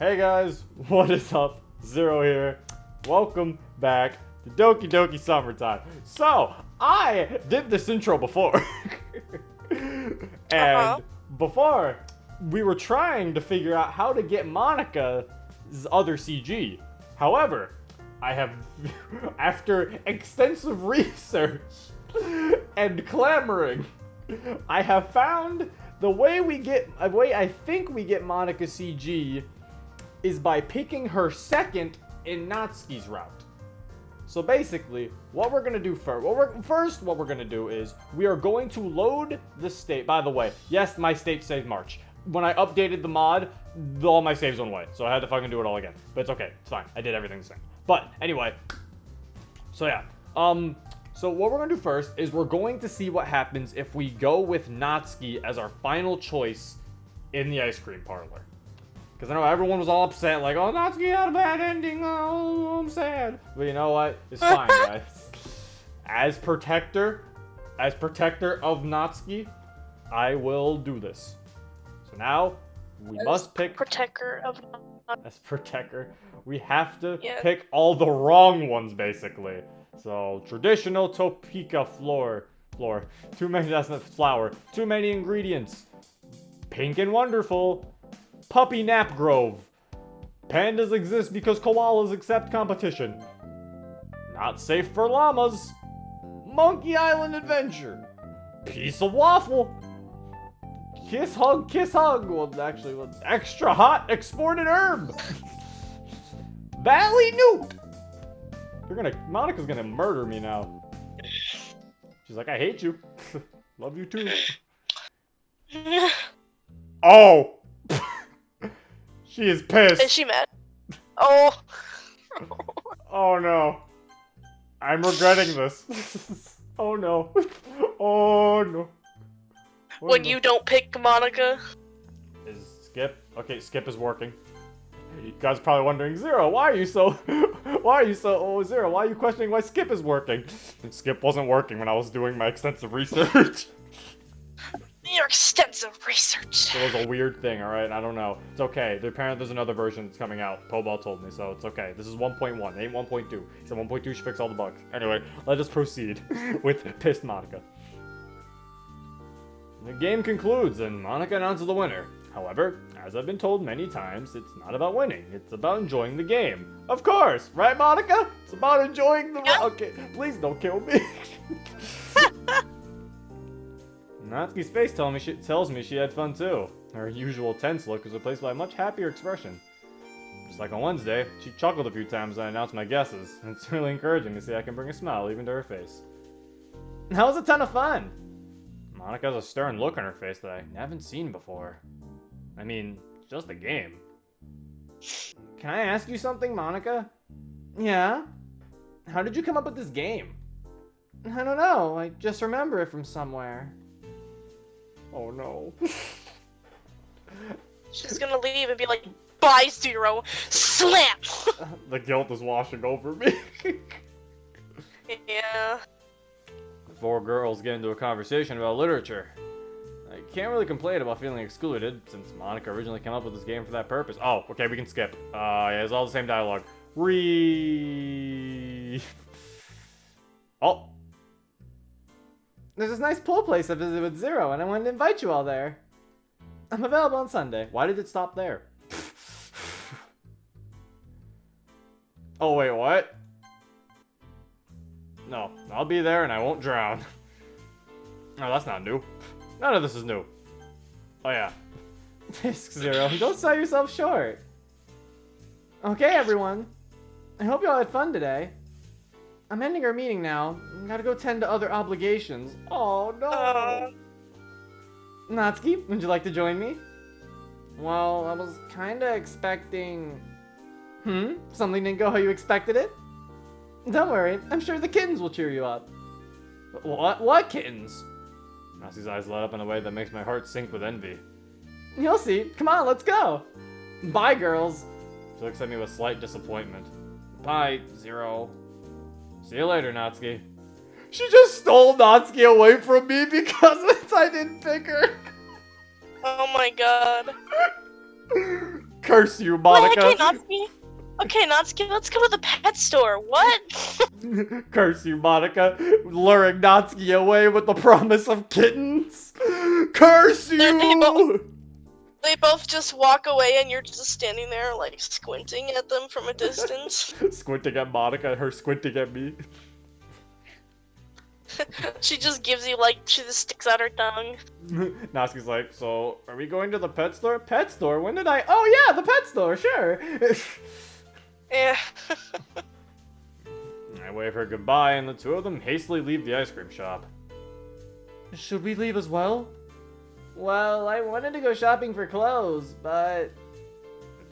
Hey guys, what is up? Zero here. Welcome back to Doki Doki SummerTime. So, I did this intro before. And before, we were trying to figure out how to get Monica's other CG. However, I have, after extensive research and clamoring, I have found the way I think we get Monica CG is by picking her second in Natsuki's route. So basically, what we're gonna do first, what we're gonna do is we are going to load the state. By the way, yes, my state saved March. When I updated the mod, all my saves went away, so I had to fucking do it all again. But it's okay, it's fine. I did everything the same. But anyway, so yeah, so what we're gonna do first is we're going to see what happens if we go with Natsuki as our final choice in the ice cream parlor. Because I know everyone was all upset, like, oh, Natsuki had a bad ending, oh, I'm sad. But you know what? It's fine, guys. As protector of Natsuki, I will do this. So now, we must pick... As protector, we have to pick all the wrong ones, basically. So, traditional Topeka floor. Too many, that's not flour. Too many ingredients. Pink and wonderful. Puppy Nap Grove. Pandas exist because koalas accept competition. Not safe for llamas. Monkey Island Adventure. Piece of waffle. Kiss hug. Well, actually, extra hot exported herb. Valley Newt. Monica's gonna murder me now. She's like, I hate you. Love you too. Oh! She is pissed. Is she mad? Oh. Oh no. I'm regretting this. Oh no. Oh no. When you don't pick Monica. Is Skip? Okay, Skip is working. You guys are probably wondering, Zero, why are you so, oh, Zero, why are you questioning why Skip is working? And Skip wasn't working when I was doing my extensive research. Your extensive research. It was a weird thing, alright? I don't know. It's okay. Apparently there's another version that's coming out. Pobal told me, so it's okay. This is 1.1, ain't 1.2. He said 1.2 should fix all the bugs. Anyway, let us proceed with Pissed Monica. The game concludes, and Monica announces the winner. However, as I've been told many times, it's not about winning. It's about enjoying the game. Of course! Right, Monica? It's about enjoying the... Okay, please don't kill me. Natsuki's face tells me she had fun too. Her usual tense look was replaced by a much happier expression. Just like on Wednesday, she chuckled a few times when I announced my guesses, and it's really encouraging to see I can bring a smile even to her face. That was a ton of fun! Monica has a stern look on her face that I haven't seen before. I mean, it's just a game. Can I ask you something, Monica? Yeah? How did you come up with this game? I don't know, I just remember it from somewhere. Oh no. She's gonna leave and be like, bye, Zero. Slam! The guilt is washing over me. Yeah. The four girls get into a conversation about literature. I can't really complain about feeling excluded, since Monica originally came up with this game for that purpose. Oh, okay, we can skip. Yeah, it's all the same dialogue. Oh! There's this nice pool place I visited with Zero, and I wanted to invite you all there. I'm available on Sunday. Why did it stop there? Oh, wait, what? No, I'll be there and I won't drown. Oh, that's not new. None of this is new. Oh, yeah. Zero, don't sell yourself short. Okay, everyone. I hope you all had fun today. I'm ending our meeting now. Gotta go tend to other obligations. Oh, no. Natsuki, would you like to join me? Well, I was kinda expecting... Something didn't go how you expected it? Don't worry, I'm sure the kittens will cheer you up. What kittens? Natsuki's eyes light up in a way that makes my heart sink with envy. You'll see. Come on, let's go. Bye, girls. She looks at me with slight disappointment. Bye, Zero. See you later, Natsuki. She just stole Natsuki away from me because I didn't pick her. Oh my god. Curse you, Monica! Okay, Natsuki, let's go to the pet store. What? Curse you, Monica! Luring Natsuki away with the promise of kittens! Curse you! They both just walk away and you're just standing there, like, squinting at them from a distance. Squinting at Monica, her squinting at me. She just gives you, like, she just sticks out her tongue. Natsuki's like, so, are we going to the pet store? Pet store? When did I? Oh yeah, the pet store, sure! Yeah. I wave her goodbye and the two of them hastily leave the ice cream shop. Should we leave as well? Well, I wanted to go shopping for clothes, but...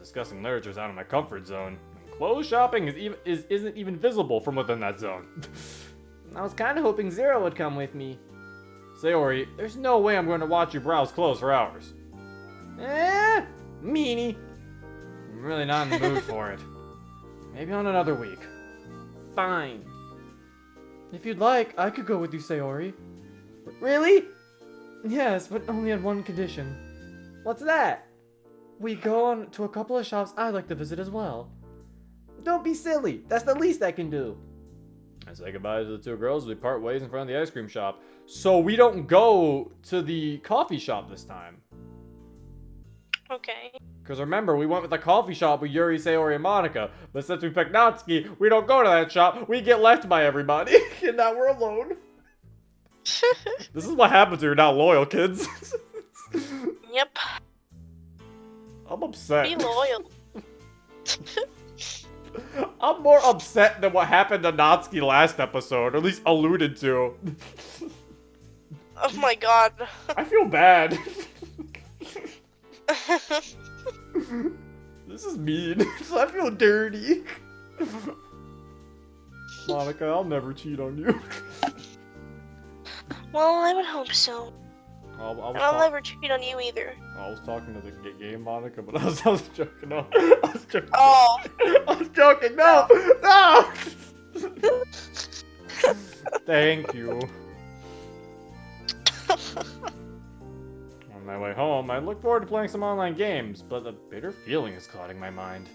Discussing literature is out of my comfort zone. And clothes shopping isn't even visible from within that zone. I was kind of hoping Zero would come with me. Sayori, there's no way I'm going to watch you browse clothes for hours. Meanie. I'm really not in the mood for it. Maybe on another week. Fine. If you'd like, I could go with you, Sayori. Really? Yes, but only on one condition. What's that? We go on to a couple of shops I'd like to visit as well. Don't be silly. That's the least I can do. I say goodbye to the two girls as we part ways in front of the ice cream shop. So we don't go to the coffee shop this time. Okay. Because remember, we went with the coffee shop with Yuri, Sayori, and Monica. But since we picked Natsuki, we don't go to that shop. We get left by everybody. And now we're alone. This is what happens when you're not loyal, kids. Yep. I'm upset. Be loyal. I'm more upset than what happened to Natsuki last episode, or at least alluded to. Oh my god. I feel bad. This is mean. I feel dirty. Monica, I'll never cheat on you. Well, I would hope so. I'll never cheat on you either. I was talking to the gay Monica, but I was joking. No, I was joking. Oh. I was joking. No, no. Thank you. On my way home, I look forward to playing some online games, but a bitter feeling is clouding my mind.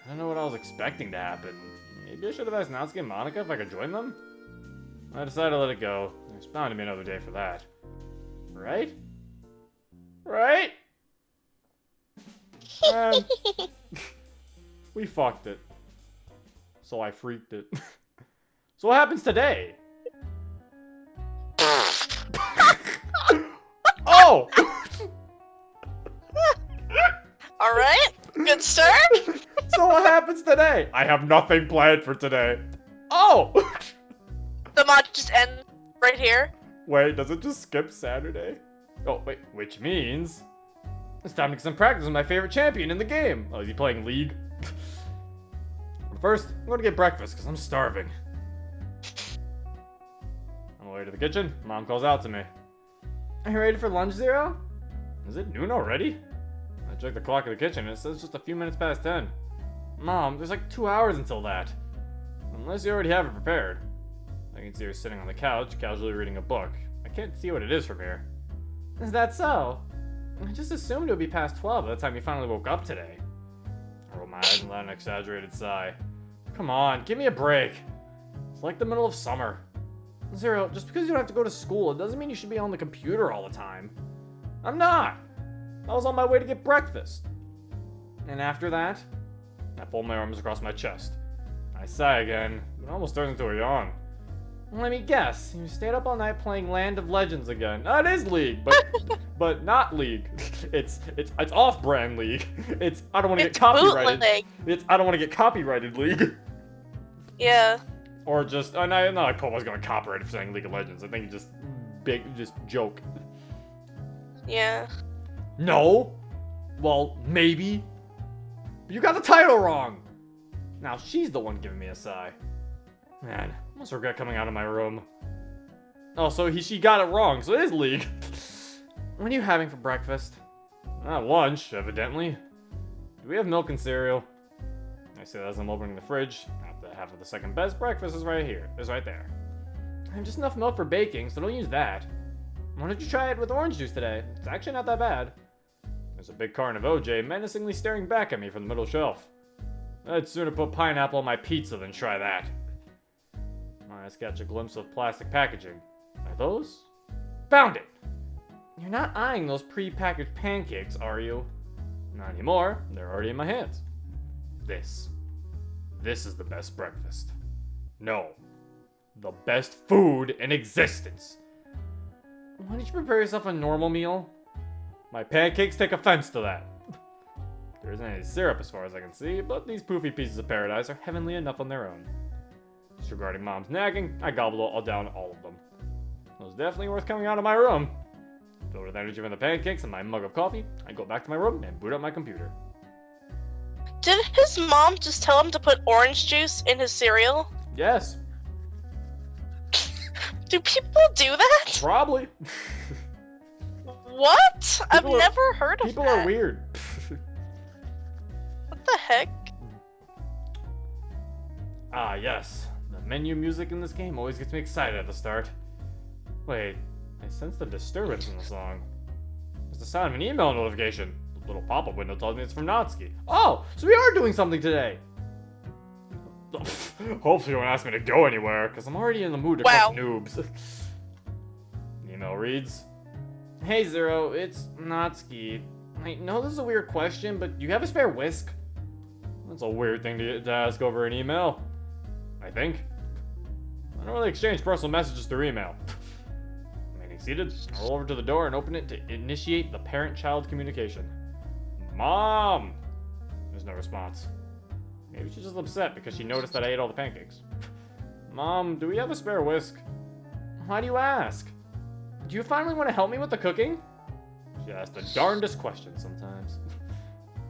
I don't know what I was expecting to happen. Maybe I should have asked Natsuki and Monica if I could join them? I decided to let it go. There's bound to be another day for that. Right? Right? We fucked it. So I freaked it. So what happens today? Oh! Alright, good start. So what happens today? I have nothing planned for today. Oh! The mod just ends right here. Wait, does it just skip Saturday? Oh, wait, which means... it's time to get some practice with my favorite champion in the game. Oh, is he playing League? But first, I'm going to get breakfast, because I'm starving. On the way to the kitchen, Mom calls out to me. Are you ready for lunch, Zero? Is it noon already? I checked the clock in the kitchen, and it says just a few minutes past 10. Mom, there's like 2 hours until that. Unless you already have it prepared. I can see her sitting on the couch, casually reading a book. I can't see what it is from here. Is that so? I just assumed it would be past 12 by the time you finally woke up today. I rolled my eyes and let an exaggerated sigh. Come on, give me a break. It's like the middle of summer. Zero, just because you don't have to go to school, it doesn't mean you should be on the computer all the time. I'm not. I was on my way to get breakfast. And after that, I fold my arms across my chest. I sigh again. It almost turns into a yawn. Let me guess. You stayed up all night playing Land of Legends again. Oh, it is League, but but not League. It's off-brand League. It's I don't want to get copyrighted. Bootleg. It's I don't want to get copyrighted League. Yeah. Or just not like Paul was going to copyright for saying League of Legends. I think just joke. Yeah. No. Well, maybe. But you got the title wrong. Now she's the one giving me a sigh. Man, I must regret coming out of my room. Oh, so she got it wrong, so it is League. What are you having for breakfast? Lunch, evidently. Do we have milk and cereal? I say that as I'm opening the fridge. Half of the second best breakfast is right here. It's right there. I have just enough milk for baking, so don't use that. Why don't you try it with orange juice today? It's actually not that bad. There's a big carton of OJ menacingly staring back at me from the middle shelf. I'd sooner put pineapple on my pizza than try that. My eyes catch a glimpse of plastic packaging. Are those? Found it! You're not eyeing those pre-packaged pancakes, are you? Not anymore. They're already in my hands. This is the best breakfast. No. The best food in existence. Why don't you prepare yourself a normal meal? My pancakes take offense to that. There isn't any syrup as far as I can see, but these poofy pieces of paradise are heavenly enough on their own. Disregarding Mom's nagging, I gobbled down all of them. It was definitely worth coming out of my room. Filled with energy from the pancakes and my mug of coffee, I go back to my room and boot up my computer. Did his mom just tell him to put orange juice in his cereal? Yes. Do people do that? Probably. What? I've never heard of that. People are weird. What the heck? Ah, yes. The menu music in this game always gets me excited at the start. Wait, I sense the disturbance in the song. It's the sound of an email notification. The little pop-up window tells me it's from Natsuki. Oh, so we are doing something today! Hopefully you won't ask me to go anywhere, because I'm already in the mood to cook noobs. The email reads, Hey Zero, it's Natsuki. I know this is a weird question, but do you have a spare whisk? That's a weird thing to ask over an email. I think. I don't really exchange personal messages through email. Remaining seated, I roll over to the door and open it to initiate the parent-child communication. Mom! There's no response. Maybe she's just upset because she noticed that I ate all the pancakes. Mom, do we have a spare whisk? Why do you ask? Do you finally want to help me with the cooking? She asks the darndest questions sometimes.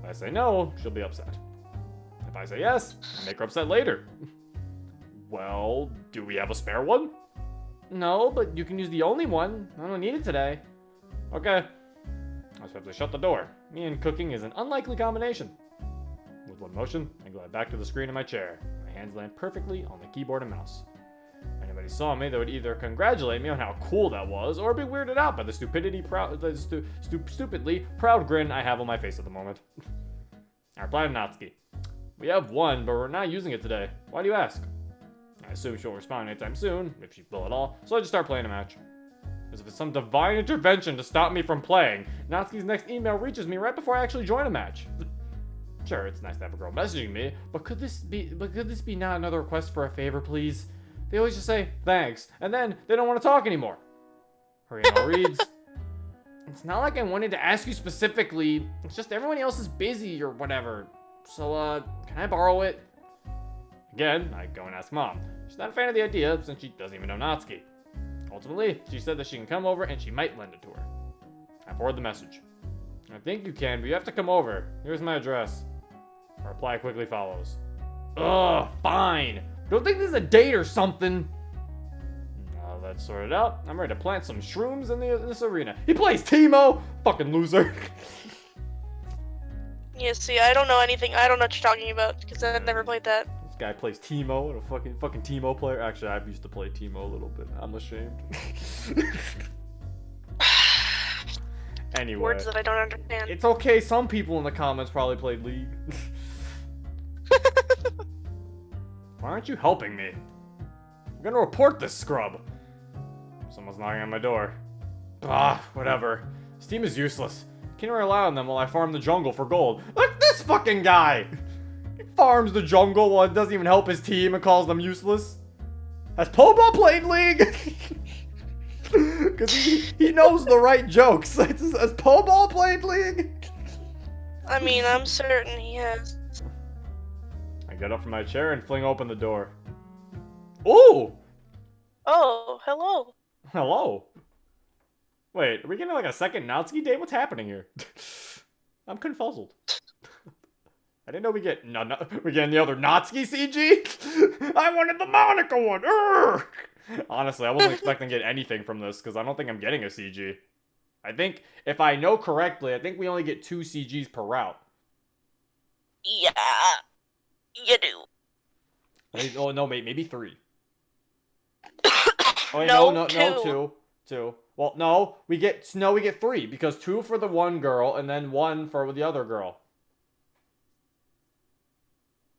If I say no, she'll be upset. If I say yes, I make her upset later. Well, do we have a spare one? No, but you can use the only one. I don't need it today. Okay. I just have to shut the door. Me and cooking is an unlikely combination. With one motion, I glide back to the screen in my chair. My hands land perfectly on the keyboard and mouse. If anybody saw me, they would either congratulate me on how cool that was, or be weirded out by the stupidly proud grin I have on my face at the moment. I reply to Natsuki. We have one, but we're not using it today. Why do you ask? I assume she'll respond anytime soon, if she will at all, so I just start playing a match. As if it's some divine intervention to stop me from playing, Natsuki's next email reaches me right before I actually join a match. Sure, it's nice to have a girl messaging me, but could this be not another request for a favor, please? They always just say, thanks, and then they don't want to talk anymore. Her email reads, It's not like I wanted to ask you specifically, it's just everyone else is busy or whatever. So, can I borrow it? Again, I go and ask Mom. She's not a fan of the idea, since she doesn't even know Natsuki. Ultimately, she said that she can come over and she might lend it to her. I forward the message. I think you can, but you have to come over. Here's my address. Her reply quickly follows. Ugh, fine. Don't think this is a date or something. Now that's sorted out, I'm ready to plant some shrooms in this arena. He plays Teemo! Fucking loser. Yeah, see, I don't know anything. I don't know what you're talking about, because I've never played that. This guy plays Teemo, and a fucking Teemo player. Actually, I used to play Teemo a little bit. I'm ashamed. Anyway. Words that I don't understand. It's okay, some people in the comments probably played League. Why aren't you helping me? I'm gonna report this scrub. Someone's knocking on my door. Ah, whatever. This team is useless. Can't rely on them while I farm the jungle for gold. Look, this fucking guy! He farms the jungle while it doesn't even help his team and calls them useless. Has Pobo played League? Because he knows the right jokes. Has Pobo played League? I mean, I'm certain he has. I get up from my chair and fling open the door. Ooh! Oh, hello. Hello. Wait, are we getting like a second Natsuki date? What's happening here? I'm confuzzled. I didn't know we getting the other Natsuki CG. I wanted the Monica one. Urgh! Honestly, I wasn't expecting to get anything from this because I don't think I'm getting a CG. I think, if I know correctly, I think we only get 2 CGs per route. Yeah, you do. Oh no, maybe 3. Oh wait, No, no, 2. 2. 2. Well, no, we get 3 because 2 for the one girl and then 1 for the other girl.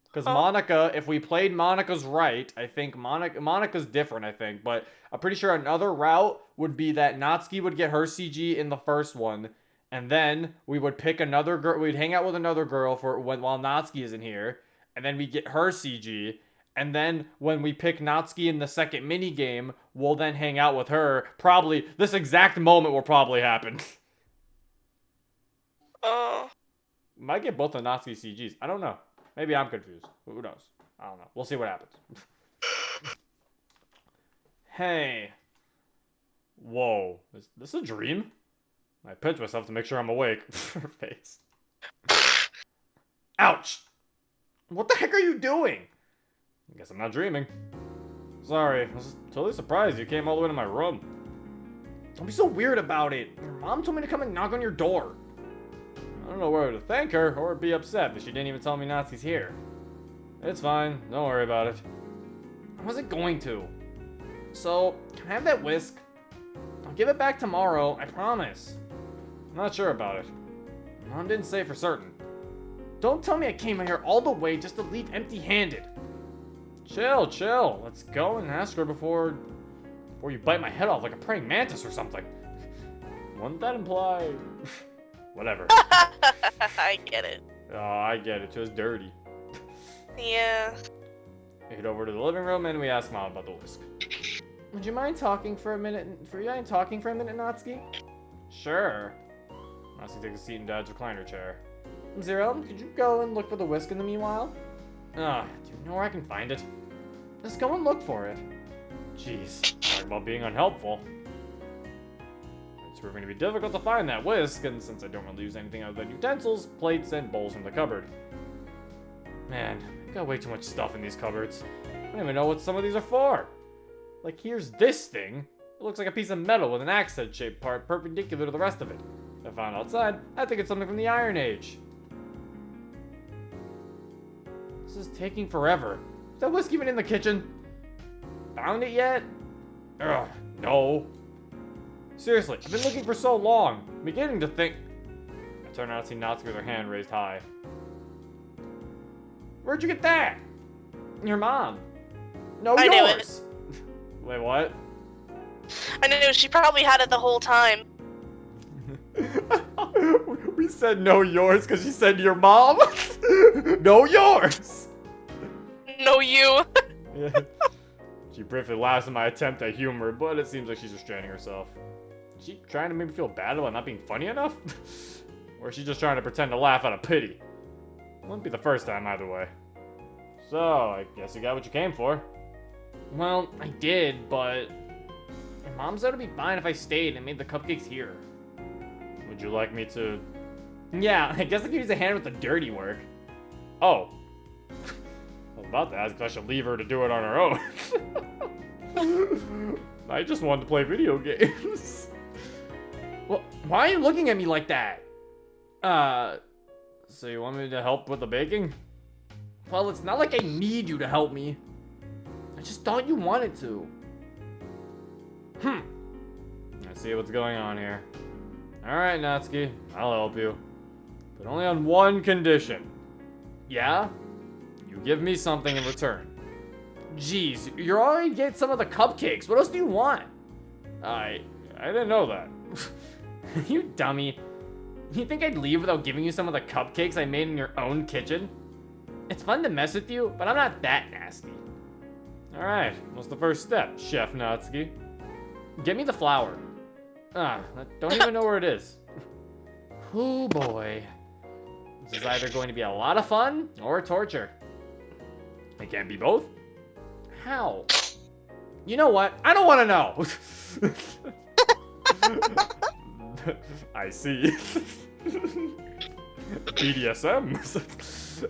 Because Monica, if we played Monica's right, I think Monica's different, I think. But I'm pretty sure another route would be that Natsuki would get her CG in the first one. And then we would pick another girl. We'd hang out with another girl while Natsuki is in here. And then we get her CG. And then when we pick Natsuki in the second mini game, we'll then hang out with her. Probably, this exact moment will probably happen. Might get both of Natsuki CGs. I don't know. Maybe I'm confused. Who knows? I don't know. We'll see what happens. Hey. Whoa. Is this a dream? I pinch myself to make sure I'm awake. Her face. Ouch! What the heck are you doing? I guess I'm not dreaming. Sorry. I was totally surprised you came all the way to my room. Don't be so weird about it. Your mom told me to come and knock on your door. I don't know whether to thank her or be upset that she didn't even tell me Natsuki's here. It's fine. Don't worry about it. I wasn't going to. So, can I have that whisk? I'll give it back tomorrow, I promise. I'm not sure about it. Mom didn't say for certain. Don't tell me I came here all the way just to leave empty-handed. Chill. Let's go and ask her before you bite my head off like a praying mantis or something. Wouldn't that imply... Whatever. I get it. Oh, I get it. It was dirty. Yeah. We head over to the living room and we ask Mom about the whisk. Would you mind talking for a minute, Natsuki? Sure. Natsuki takes a seat in Dad's recliner chair. Zero, could you go and look for the whisk in the meanwhile? Do you know where I can find it? Just go and look for it. Jeez, talk about being unhelpful. It's proving to be difficult to find that whisk, and since I don't really use anything other than utensils, plates, and bowls from the cupboard. Man, I've got way too much stuff in these cupboards. I don't even know what some of these are for. Like, here's this thing. It looks like a piece of metal with an axe head shaped part perpendicular to the rest of it. If I found outside, I think it's something from the Iron Age. This is taking forever. Is that whisk even in the kitchen? Found it yet? Ugh, no. Seriously, I've been looking for so long. I'm beginning to think... I turn around to see Natsuki with her hand raised high. Where'd you get that? Your mom. No, I knew yours. Wait, what? I knew she probably had it the whole time. We said no yours because she said your mom. No yours. No you. Yeah. She briefly laughs at my attempt at humor, but it seems like she's restraining herself. Is she trying to make me feel bad about not being funny enough? Or is she just trying to pretend to laugh out of pity? Wouldn't be the first time either way. So, I guess you got what you came for. Well, I did, but... Your mom said it'd be fine if I stayed and made the cupcakes here. Would you like me to... Yeah, I guess I could use a hand with the dirty work. Oh. I was about to ask if I should leave her to do it on her own. I just wanted to play video games. Well, why are you looking at me like that? So you want me to help with the baking? Well, it's not like I need you to help me. I just thought you wanted to. I see what's going on here. Alright, Natsuki, I'll help you. But only on one condition. Yeah? You give me something in return. Jeez, you're already getting some of the cupcakes. What else do you want? I didn't know that. You dummy. You think I'd leave without giving you some of the cupcakes I made in your own kitchen? It's fun to mess with you, but I'm not that nasty. Alright, what's the first step, Chef Natsuki? Get me the flour. I don't even know where it is. Oh boy. This is either going to be a lot of fun or torture. It can't be both. How? You know what? I don't want to know. I see. BDSM.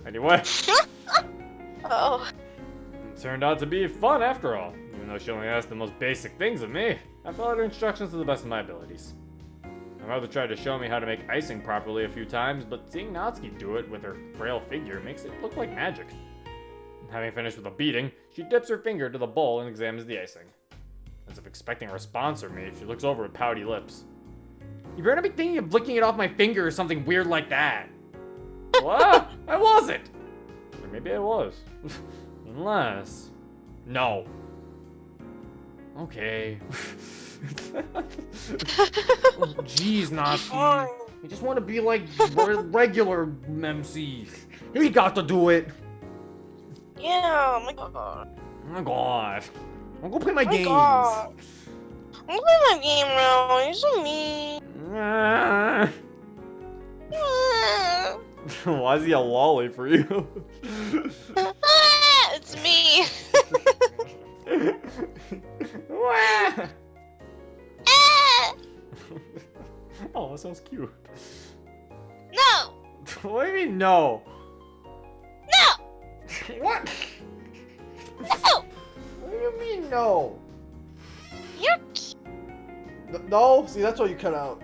Anyway. Oh. It turned out to be fun after all. Even though she only asked the most basic things of me, I followed her instructions to the best of my abilities. My mother tried to show me how to make icing properly a few times, but seeing Natsuki do it with her frail figure makes it look like magic. Having finished with a beating, she dips her finger to the bowl and examines the icing. As if expecting a response from me, she looks over with pouty lips. You better not be thinking of licking it off my finger or something weird like that. What? I wasn't. Or maybe I was. Unless... No. Okay. Jeez, Natsuki. I just want to be like regular MCs. He got to do it. Yeah, oh my god. Oh my god. I'll go play my games. God. I'm playing my game now. You're so mean. Why is he a lolly for you? It's me. Oh, that sounds cute. No. What do you mean no? No. What? No. What do you mean no? You're No? See, that's what you cut out.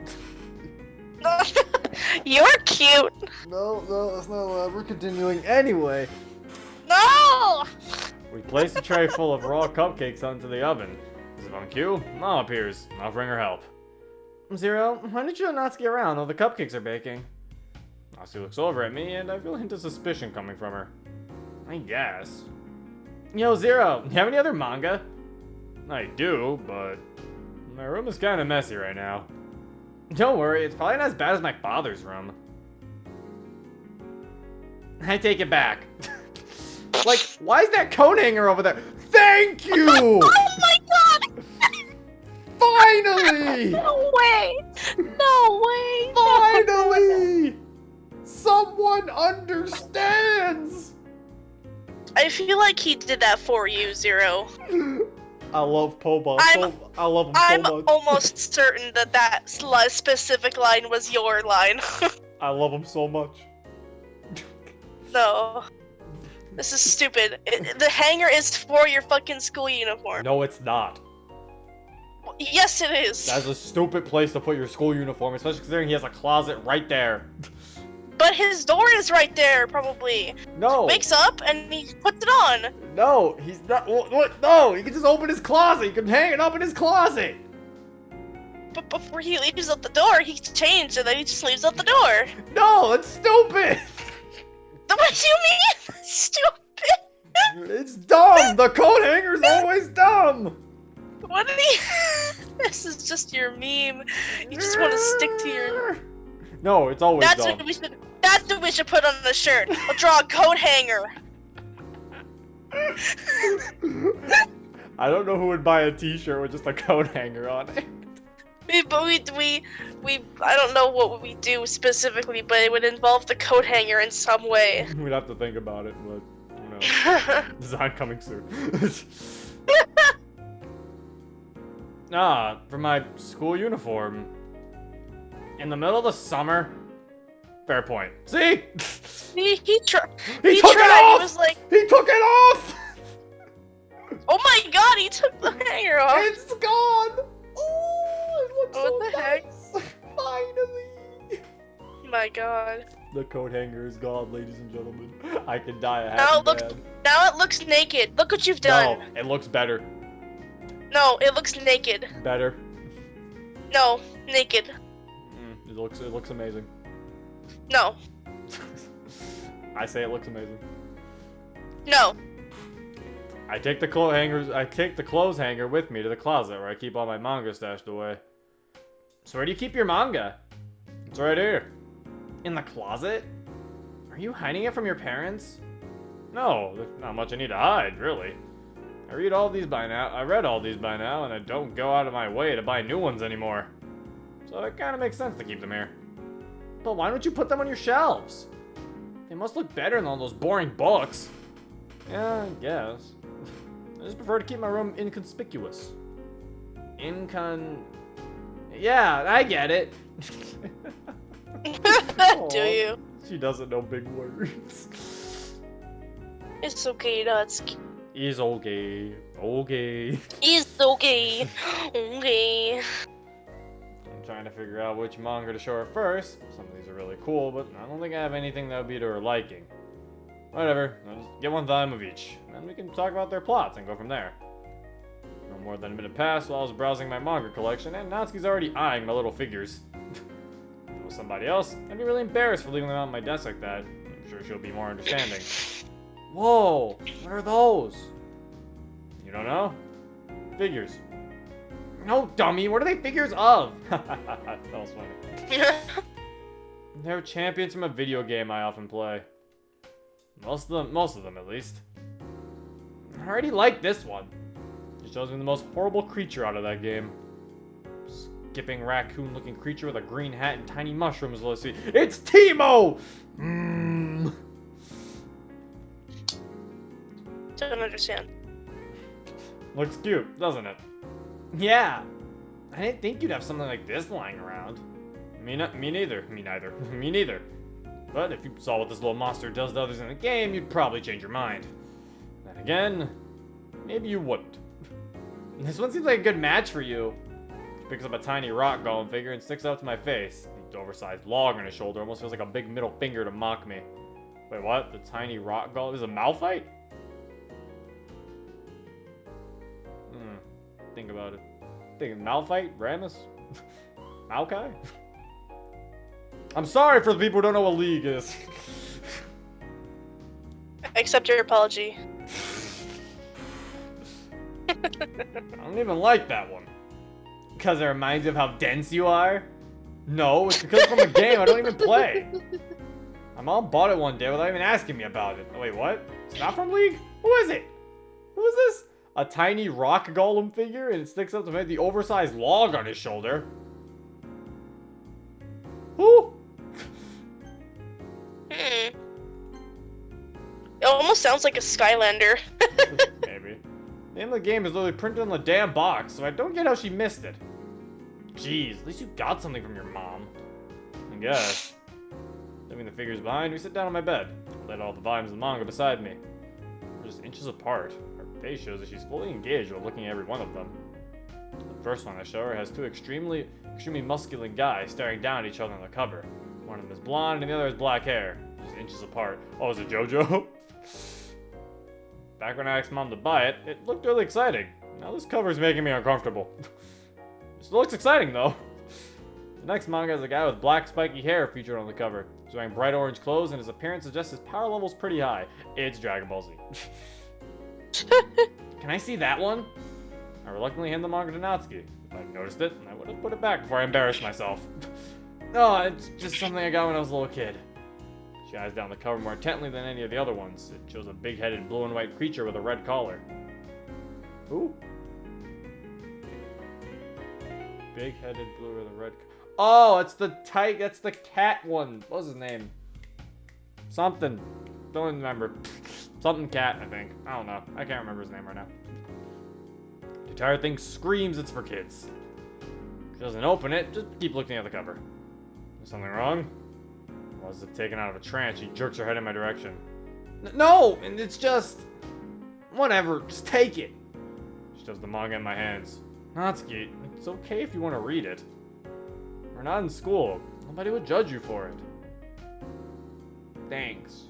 You're cute. No, that's not allowed. We're continuing anyway. No. We place a tray full of raw cupcakes onto the oven. As if on cue, Mom appears, offering her help. Zero, why did you Natsuki around while the cupcakes are baking? Natsuki looks over at me, and I feel a hint of suspicion coming from her. I guess. Yo, Zero, you have any other manga? I do, but my room is kind of messy right now. Don't worry, it's probably not as bad as my father's room. I take it back. Like, why is that coat hanger over there? Thank you! Oh my god. Finally! No way. No way. Finally! Someone understands! I feel like he did that for you, Zero. I love Poba. I love him I'm so much. almost certain that that specific line was your line. I love him so much. No. This is stupid. The hanger is for your fucking school uniform. No, it's not. Yes, it is. That's a stupid place to put your school uniform, especially considering he has a closet right there. But his door is right there, probably. No. Wakes up and he puts it on. No, he's not. What? No, he can just open his closet. He can hang it up in his closet. But before he leaves out the door, he's changed and then he just leaves out the door. No, it's stupid. What do you mean? Stupid. It's dumb. The coat hanger's always dumb. What did he? This is just your meme. You just want to stick to your. No, it's always That's dumb. what we should. That's what we should put on the shirt. We'll draw a coat hanger. I don't know who would buy a T-shirt with just a coat hanger on it. I don't know what we do specifically, but it would involve the coat hanger in some way. We'd have to think about it, but who knows. Design coming soon. For my school uniform. In the middle of the summer. Fair point. See? He tried. He took it off! He was like, He took it off! oh my god, he took the hanger off. It's gone! Oh, it looks What so the heck? nice! Finally! Oh my god. The coat hanger is gone, ladies and gentlemen. I can die a Now happy it looks. man. Now it looks naked. Look what you've done. No, it looks better. No, it looks naked. Better. No, naked. It looks amazing. No, I say it looks amazing. no. I take the clothes hanger with me to the closet where I keep all my manga stashed away. So where do you keep your manga? It's right here. In the closet? Are you hiding it from your parents? No, there's not much I need to hide, really. I read all these by now. I read all these by now, and I don't go out of my way to buy new ones anymore. So it kind of makes sense to keep them here. But why don't you put them on your shelves? They must look better than all those boring books. Yeah, I guess. I just prefer to keep my room inconspicuous. Yeah, I get it. Do you? She doesn't know big words. It's okay, Natsuki. It's okay. Okay. It's okay. Okay. I'm trying to figure out which manga to show her first. Some of these are really cool, but I don't think I have anything that would be to her liking. Whatever, I'll just get one volume of each. Then we can talk about their plots and go from there. No more than a minute passed while I was browsing my manga collection, and Natsuki's already eyeing my little figures. If it was somebody else, I'd be really embarrassed for leaving them on my desk like that. I'm sure she'll be more understanding. Whoa! What are those? You don't know? Figures. No, dummy! What are they figures of? That was funny. They're champions from a video game I often play. Most of them at least. I already like this one. It shows me the most horrible creature out of that game. Skipping raccoon-looking creature with a green hat and tiny mushrooms. Let's see. It's Teemo! Don't understand. Looks cute, doesn't it? Yeah. I didn't think you'd have something like this lying around. Me neither. Me neither. But if you saw what this little monster does to others in the game, you'd probably change your mind. Then again, maybe you wouldn't. This one seems like a good match for you. She picks up a tiny rock golem figure and sticks it up to my face. The oversized log on his shoulder almost feels like a big middle finger to mock me. Wait, what? The tiny rock golem is a Malphite? Think about it. Thinking Malphite? Rammus? Maokai? I'm sorry for the people who don't know what League is. Accept your apology. I don't even like that one. Because it reminds you of how dense you are? No, it's because it's from a game I don't even play. My mom bought it one day without even asking me about it. Oh, wait, what? It's not from League? Who is it? Who is this? A tiny rock golem figure and it sticks up to make the oversized log on his shoulder. Who? It almost sounds like a Skylander. Maybe. The name of the game is literally printed on the damn box, so I don't get how she missed it. Jeez, at least you got something from your mom. I guess. Leaving the figures behind, we sit down on my bed. I laid all the volumes of the manga beside me. We're just inches apart. Her face shows that she's fully engaged while looking at every one of them. The first one I show her has two extremely muscular guys staring down at each other on the cover. One of them is blonde and the other has black hair. Just inches apart. Oh, is it JoJo? Back when I asked Mom to buy it, it looked really exciting. Now this cover is making me uncomfortable. It still looks exciting though. The next manga has a guy with black spiky hair featured on the cover. He's wearing bright orange clothes and his appearance suggests his power level's pretty high. It's Dragon Ball Z. Can I see that one? I reluctantly hand the manga to Natsuki. If I noticed it, I would have put it back before I embarrassed myself. No, it's just something I got when I was a little kid. She eyes down the cover more intently than any of the other ones. It shows a big-headed blue and white creature with a red collar. Who? Big-headed blue with a red... Oh, it's the that's the cat one. What was his name? Something. Don't remember. Something cat, I think. I don't know. I can't remember his name right now. The entire thing screams it's for kids. She doesn't open it, just keep looking at the cover. Is something wrong? Or is it taken out of a trance? She jerks her head in my direction. No! And it's just... Whatever, just take it. She shoves the manga in my hands. Natsuki, it's okay if you want to read it. We're not in school. Nobody would judge you for it. Thanks.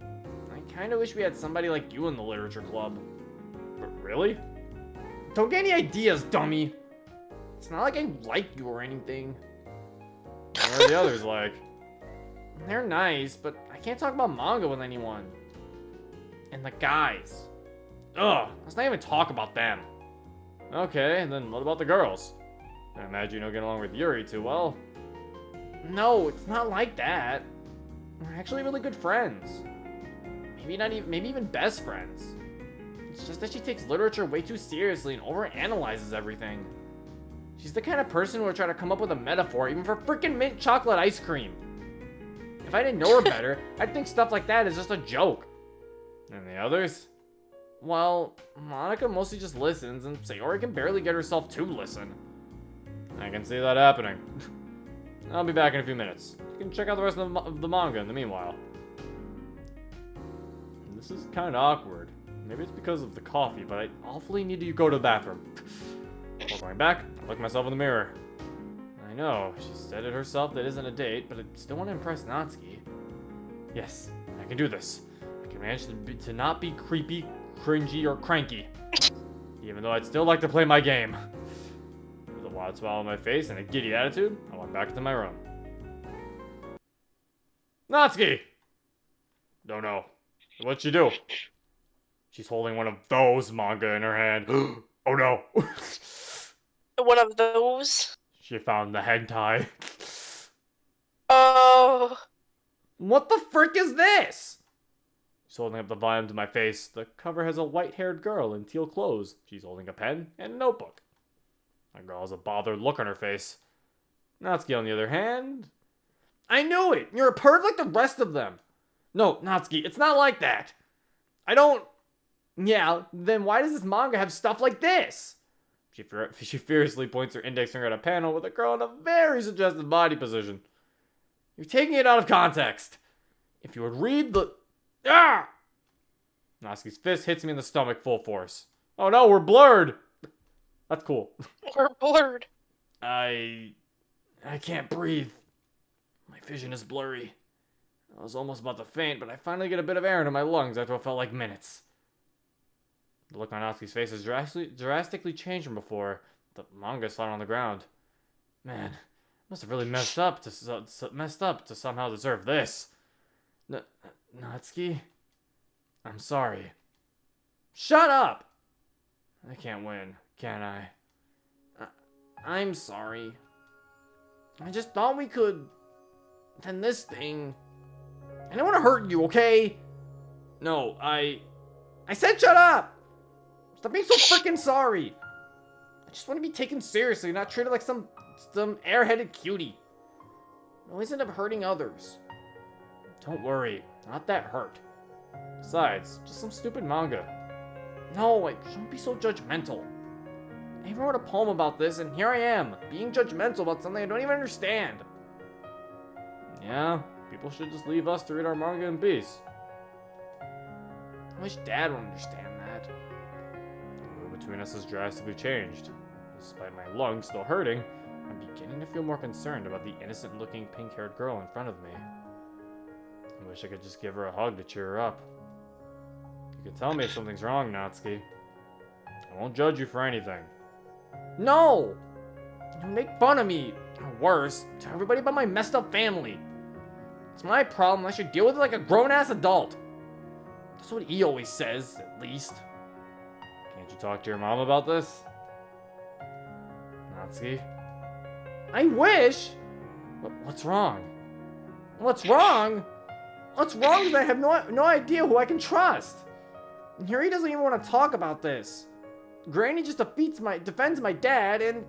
I kinda wish we had somebody like you in the literature club. But really? Don't get any ideas, dummy! It's not like I like you or anything. What are the others like? They're nice, but I can't talk about manga with anyone. And the guys. Ugh, let's not even talk about them. Okay, and then what about the girls? I imagine you don't get along with Yuri too well. No, it's not like that. We're actually really good friends. Maybe even best friends. It's just that she takes literature way too seriously and overanalyzes everything. She's the kind of person who would try to come up with a metaphor even for freaking mint chocolate ice cream. If I didn't know her better, I'd think stuff like that is just a joke. And the others? Well, Monica mostly just listens, and Sayori can barely get herself to listen. I can see that happening. I'll be back in a few minutes. You can check out the rest of the manga in the meanwhile. This is kind of awkward. Maybe it's because of the coffee, but I awfully need to go to the bathroom. Before going back, I look myself in the mirror. I know, she said it herself that isn't a date, but I still want to impress Natsuki. Yes, I can do this. I can manage to not be creepy, cringy, or cranky. even though I'd still like to play my game. With a wide smile on my face and a giddy attitude, I went back to my room. Natsuki! No, no. What'd she do? She's holding one of those manga in her hand. Oh no. One of those? She found the hentai. Oh. What the frick is this? She's holding up the volume to my face. The cover has a white-haired girl in teal clothes. She's holding a pen and a notebook. The girl has a bothered look on her face. Natsuki, on the other hand... I knew it! You're a perv like the rest of them! No, Natsuki, it's not like that! I don't... Yeah, then why does this manga have stuff like this? She furiously points her index finger at a panel with a girl in a very suggestive body position. You're taking it out of context. If you would read the... Ah! Natsuki's fist hits me in the stomach full force. Oh no, we're blurred! That's cool. We're blurred. I can't breathe. My vision is blurry. I was almost about to faint, but I finally get a bit of air into my lungs after what felt like minutes. The look on Natsuki's face has drastically changed from before. The manga's flat on the ground. Man, I must have really messed up to somehow deserve this. Natsuki? I'm sorry. Shut up! I can't win, can I? I'm sorry. I just thought we could... Then this thing... I don't want to hurt you, okay? No, I said shut up! Stop being so freaking sorry! I just want to be taken seriously, not treated like some airheaded cutie. I'll always end up hurting others. Don't worry, not that hurt. Besides, just some stupid manga. No, don't be so judgmental. I even wrote a poem about this, and here I am, being judgmental about something I don't even understand. Yeah, people should just leave us to read our manga in peace. I wish Dad would understand that. The road between us has drastically changed. Despite my lungs still hurting, I'm beginning to feel more concerned about the innocent-looking pink-haired girl in front of me. I wish I could just give her a hug to cheer her up. You can tell me if something's wrong, Natsuki. I won't judge you for anything. No! You make fun of me, or worse, to everybody but my messed up family. It's my problem, I should deal with it like a grown-ass adult. That's what he always says, at least. Can't you talk to your mom about this? Natsuki? I wish! What's wrong? What's wrong? What's wrong is I have no idea who I can trust. And here he doesn't even want to talk about this. Granny just defends my dad, and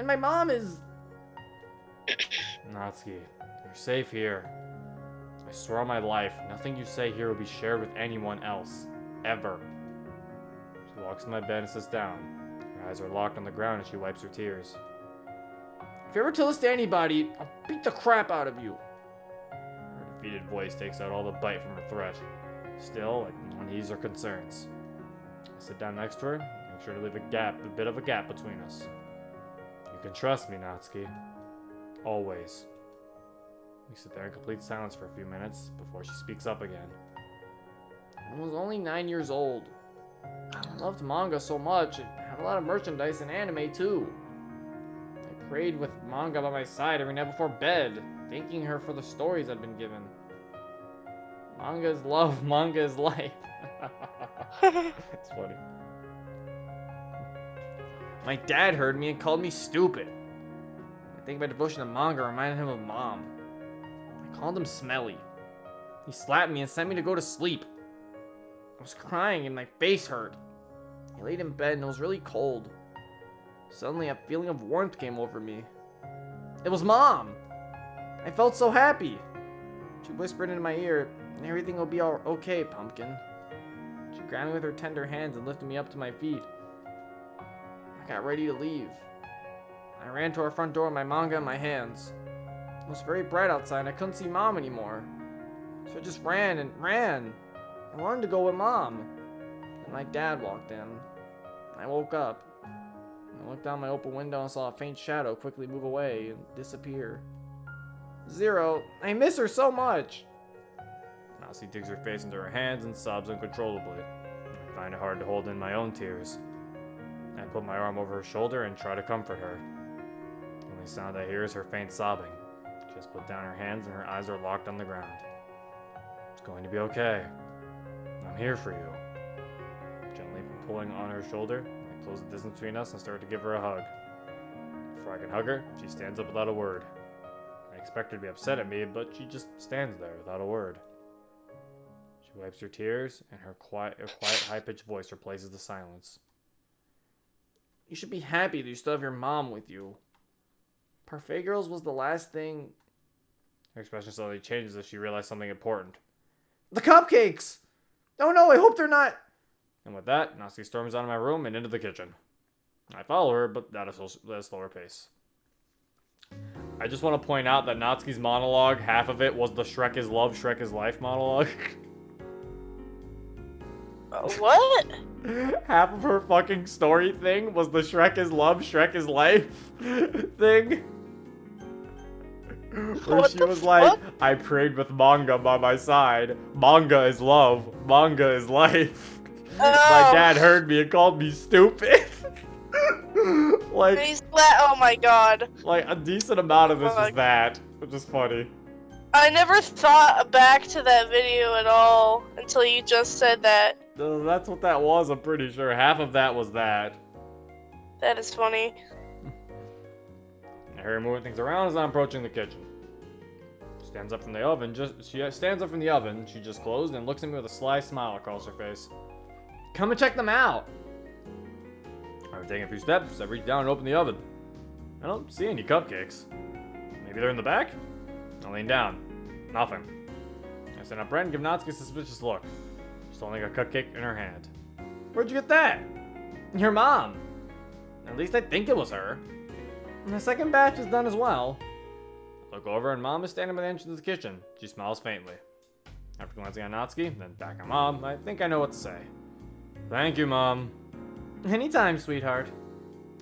my mom is... Natsuki, you're safe here. I swear on my life, nothing you say here will be shared with anyone else. Ever. She walks to my bed and sits down. Her eyes are locked on the ground and she wipes her tears. If you ever tell this to anybody, I'll beat the crap out of you. Her defeated voice takes out all the bite from her threat. Still, I don't ease her concerns. I sit down next to her, make sure to leave a bit of a gap between us. You can trust me, Natsuki. Always. We sit there in complete silence for a few minutes before she speaks up again. I was only 9 years old. I loved manga so much, it had a lot of merchandise and anime too. I prayed with manga by my side every night before bed, thanking her for the stories I'd been given. Manga is love, manga is life. It's funny. My dad heard me and called me stupid. I think my devotion to manga reminded him of Mom. I called him smelly. He slapped me and sent me to go to sleep. I was crying and my face hurt. I laid in bed and it was really cold. Suddenly a feeling of warmth came over me. It was Mom! I felt so happy. She whispered into my ear, "Everything will be okay, Pumpkin." She grabbed me with her tender hands and lifted me up to my feet. I got ready to leave. I ran to our front door with my manga in my hands. It was very bright outside and I couldn't see Mom anymore. So I just ran and ran. I wanted to go with Mom. And my dad walked in. I woke up. I looked out my open window and saw a faint shadow quickly move away and disappear. Zero, I miss her so much. Elsie digs her face into her hands and sobs uncontrollably. I find it hard to hold in my own tears. put my arm over her shoulder and try to comfort her. The only sound I hear is her faint sobbing. She has put down her hands and her eyes are locked on the ground. It's going to be okay. I'm here for you. Gently pulling on her shoulder, I close the distance between us and start to give her a hug. Before I can hug her, she stands up without a word. I expect her to be upset at me, but she just stands there without a word. She wipes her tears, and her quiet high-pitched voice replaces the silence. You should be happy that you still have your mom with you. Parfait Girls was the last thing... Her expression slowly changes as she realizes something important. The cupcakes! Oh no, I hope they're not... And with that, Natsuki storms out of my room and into the kitchen. I follow her, but at a slower pace. I just want to point out that Natsuki's monologue, half of it was the Shrek is love, Shrek is life monologue. What? Half of her fucking story thing was the Shrek is love, Shrek is life thing. Where she was like, I prayed with manga by my side. Manga is love, manga is life. My dad heard me and called me stupid. Like, oh my god. Like, a decent amount of this was that, which is funny. I never thought back to that video at all until you just said that. That's what that was, I'm pretty sure. Half of that was that. That is funny. I hear her moving things around as I'm approaching the kitchen. She stands up from the oven, she just closed and looks at me with a sly smile across her face. Come and check them out! After taking a few steps, I reach down and open the oven. I don't see any cupcakes. Maybe they're in the back? I lean down. Nothing. I stand up and give Natsuki a suspicious look. She's holding a cupcake in her hand. Where'd you get that? Your mom. At least I think it was her. And the second batch is done as well. I look over and Mom is standing by the entrance of the kitchen. She smiles faintly. After glancing at Natsuki, then back at Mom, I think I know what to say. Thank you, Mom. Anytime, sweetheart.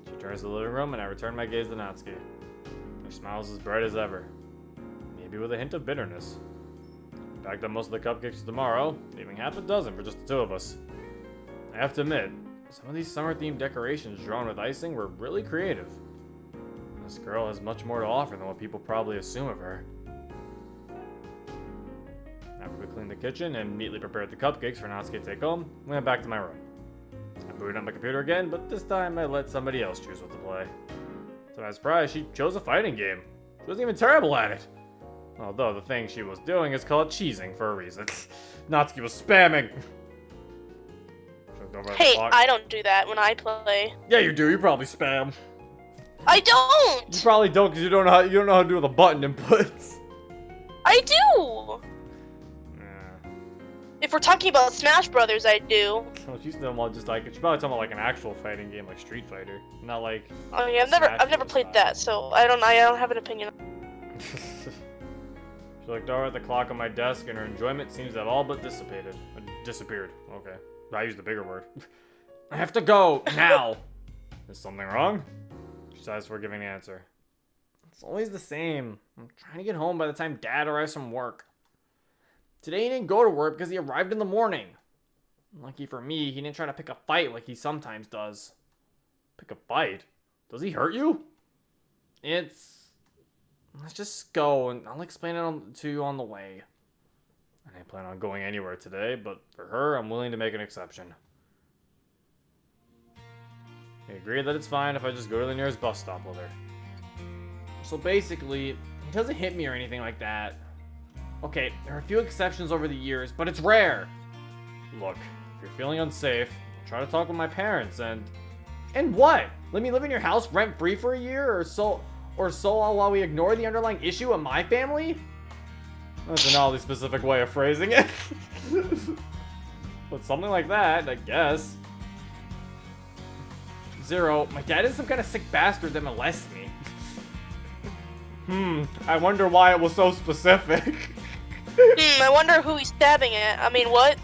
She turns to the living room and I return my gaze to Natsuki. Her smile's as bright as ever. Maybe with a hint of bitterness. I packed up most of the cupcakes tomorrow, leaving half a dozen for just the two of us. I have to admit, some of these summer-themed decorations drawn with icing were really creative. This girl has much more to offer than what people probably assume of her. After we cleaned the kitchen and neatly prepared the cupcakes for Natsuki to take home, we went back to my room. I booted up my computer again, but this time I let somebody else choose what to play. To my surprise, she chose a fighting game. She wasn't even terrible at it. Although the thing she was doing is called cheesing for a reason. Natsuki was spamming. Hey, I don't do that when I play. Yeah, you do. You probably spam. I don't. You probably don't because you don't know how to do the button inputs. I do. If we're talking about Smash Brothers, I do. Well, she's talking about just like she's probably talking about like an actual fighting game like Street Fighter, not like. Oh yeah, I've never played that, so I don't have an opinion. She looked over at the clock on my desk, and her enjoyment seems to have all but disappeared. Okay, I used the bigger word. I have to go now. Is something wrong? She sighs before giving an answer. It's always the same. I'm trying to get home by the time Dad arrives from work. Today he didn't go to work because he arrived in the morning. Lucky for me, he didn't try to pick a fight like he sometimes does. Pick a fight? Does he hurt you? Let's just go and I'll explain it to you on the way. I didn't plan on going anywhere today, but for her, I'm willing to make an exception. We agreed that it's fine if I just go to the nearest bus stop with her. So basically, it doesn't hit me or anything like that. Okay, there are a few exceptions over the years, but it's rare. Look, if you're feeling unsafe, try to talk with my parents and what? Let me live in your house rent-free for a year or so while we ignore the underlying issue in my family? That's an oddly specific way of phrasing it. But something like that, I guess. Zero, my dad is some kind of sick bastard that molests me. I wonder why it was so specific. I wonder who he's stabbing at. I mean, what?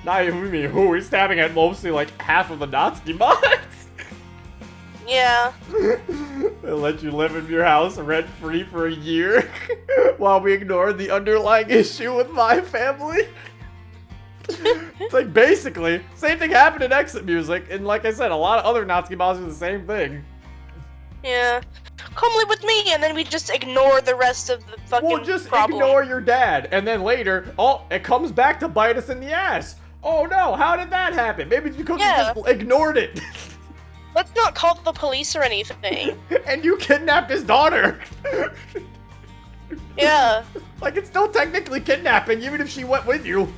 Not even me, who? He's stabbing at mostly like half of the Natsuki mods. Yeah. They'll let you live in your house rent-free for a year while we ignore the underlying issue with my family. It's like, basically, same thing happened in Exit Music, and like I said, a lot of other Natsuki moms do the same thing. Yeah. Come live with me, and then we just ignore the rest of the fucking We'll just problem. ignore your dad, and then later, oh, it comes back to bite us in the ass. Oh no, how did that happen? Maybe it's because we just ignored it. Let's not call the police or anything. And you kidnapped his daughter. Yeah. Like, it's still technically kidnapping, even if she went with you.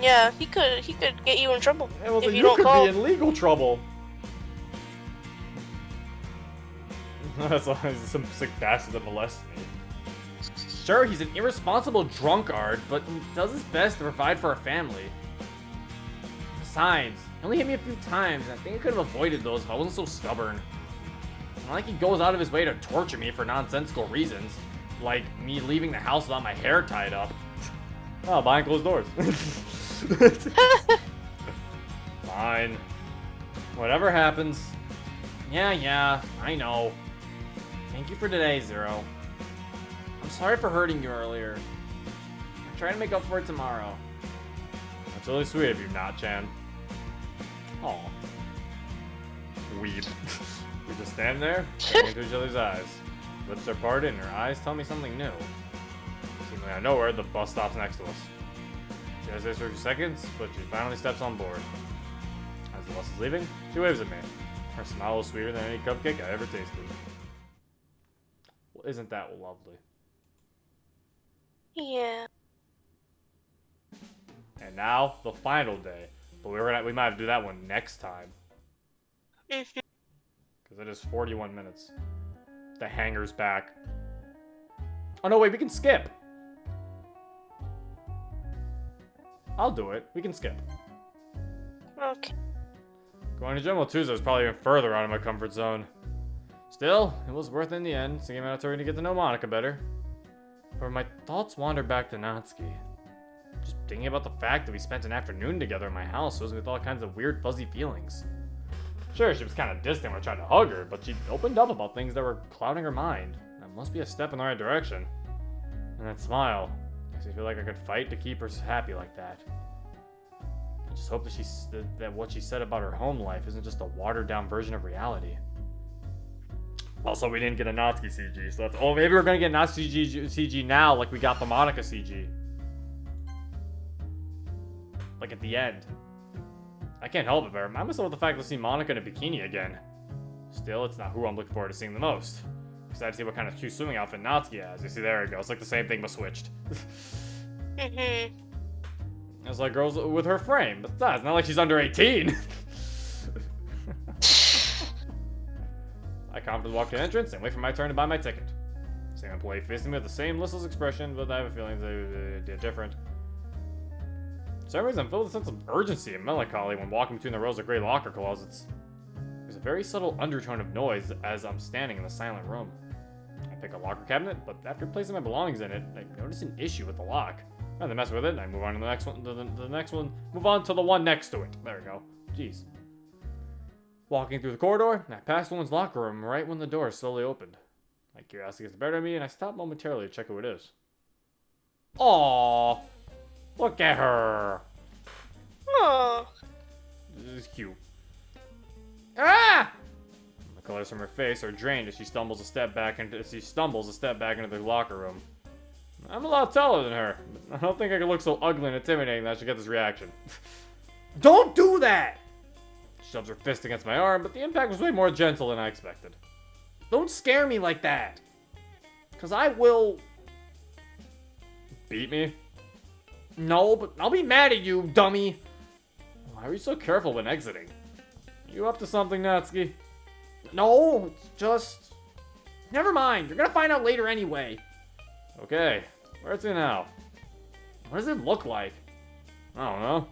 Yeah, he could get you in trouble It was if like, you don't could call. be in legal trouble. That's some sick bastard that molested me. Sure, he's an irresponsible drunkard, but he does his best to provide for our family. Besides, he only hit me a few times, and I think I could have avoided those if I wasn't so stubborn. Not like he goes out of his way to torture me for nonsensical reasons, like me leaving the house without my hair tied up. Oh, behind closed doors. Fine. Whatever happens. Yeah, I know. Thank you for today, Zero. I'm sorry for hurting you earlier. I'm trying to make up for it tomorrow. That's really sweet of you, Not-chan. Aw. Weeb. We just stand there, looking into each other's eyes. Lips are parted and her eyes tell me something new. Seemingly out of nowhere, the bus stops next to us. She hesitates for a few seconds, but she finally steps on board. As the bus is leaving, she waves at me. Her smile was sweeter than any cupcake I ever tasted. Well, isn't that lovely? Yeah. And now, the final day. But we might have to do that one next time. Because it is 41 minutes. The hanger's back. Oh no, wait, we can skip. I'll do it. We can skip. Okay. Going to General Tuesday was probably even further out of my comfort zone. Still, it was worth it in the end, seeing mandatory to get to know Monica better. But my thoughts wander back to Natsuki. Just thinking about the fact that we spent an afternoon together in my house fills me with all kinds of weird, fuzzy feelings. Sure, she was kind of distant when I tried to hug her, but she opened up about things that were clouding her mind. That must be a step in the right direction. And that smile makes me feel like I could fight to keep her happy like that. I just hope that what she said about her home life isn't just a watered-down version of reality. Also, we didn't get a Natsuki CG, so that's... Oh, maybe we're gonna get Natsuki CG now, like we got the Monica CG. Like at the end. I can't help it, but I remind myself of the fact to see Monica in a bikini again. Still, it's not who I'm looking forward to seeing the most. Excited to see what kind of cute swimming outfit Natsuki has. You see, there it goes. It's like the same thing, but switched. It's like girls with her frame, but it's not like she's under 18. I confidently walk to the entrance and wait for my turn to buy my ticket. Same employee facing me with the same listless expression, but I have a feeling they're different. For some reason, I'm filled with a sense of urgency and melancholy when walking between the rows of gray locker closets. There's a very subtle undertone of noise as I'm standing in the silent room. I pick a locker cabinet, but after placing my belongings in it, I notice an issue with the lock. And I mess with it, and I move on to the next one. The next one. Move on to the one next to it. There we go. Jeez. Walking through the corridor, I pass the woman's locker room right when the door slowly opened. My curiosity gets the better of me, and I stop momentarily to check who it is. Aww. Look at her. Oh. This is cute. Ah! The colors from her face are drained as she stumbles a step back into the locker room. I'm a lot taller than her, but I don't think I could look so ugly and intimidating that I should get this reaction. Don't do that! She shoves her fist against my arm, but the impact was way more gentle than I expected. Don't scare me like that! Cause I will... Beat me? No, but I'll be mad at you, dummy! Why are you so careful when exiting? Are you up to something, Natsuki? No, it's just... Never mind, you're gonna find out later anyway. Okay, where's it now? What does it look like? I don't know.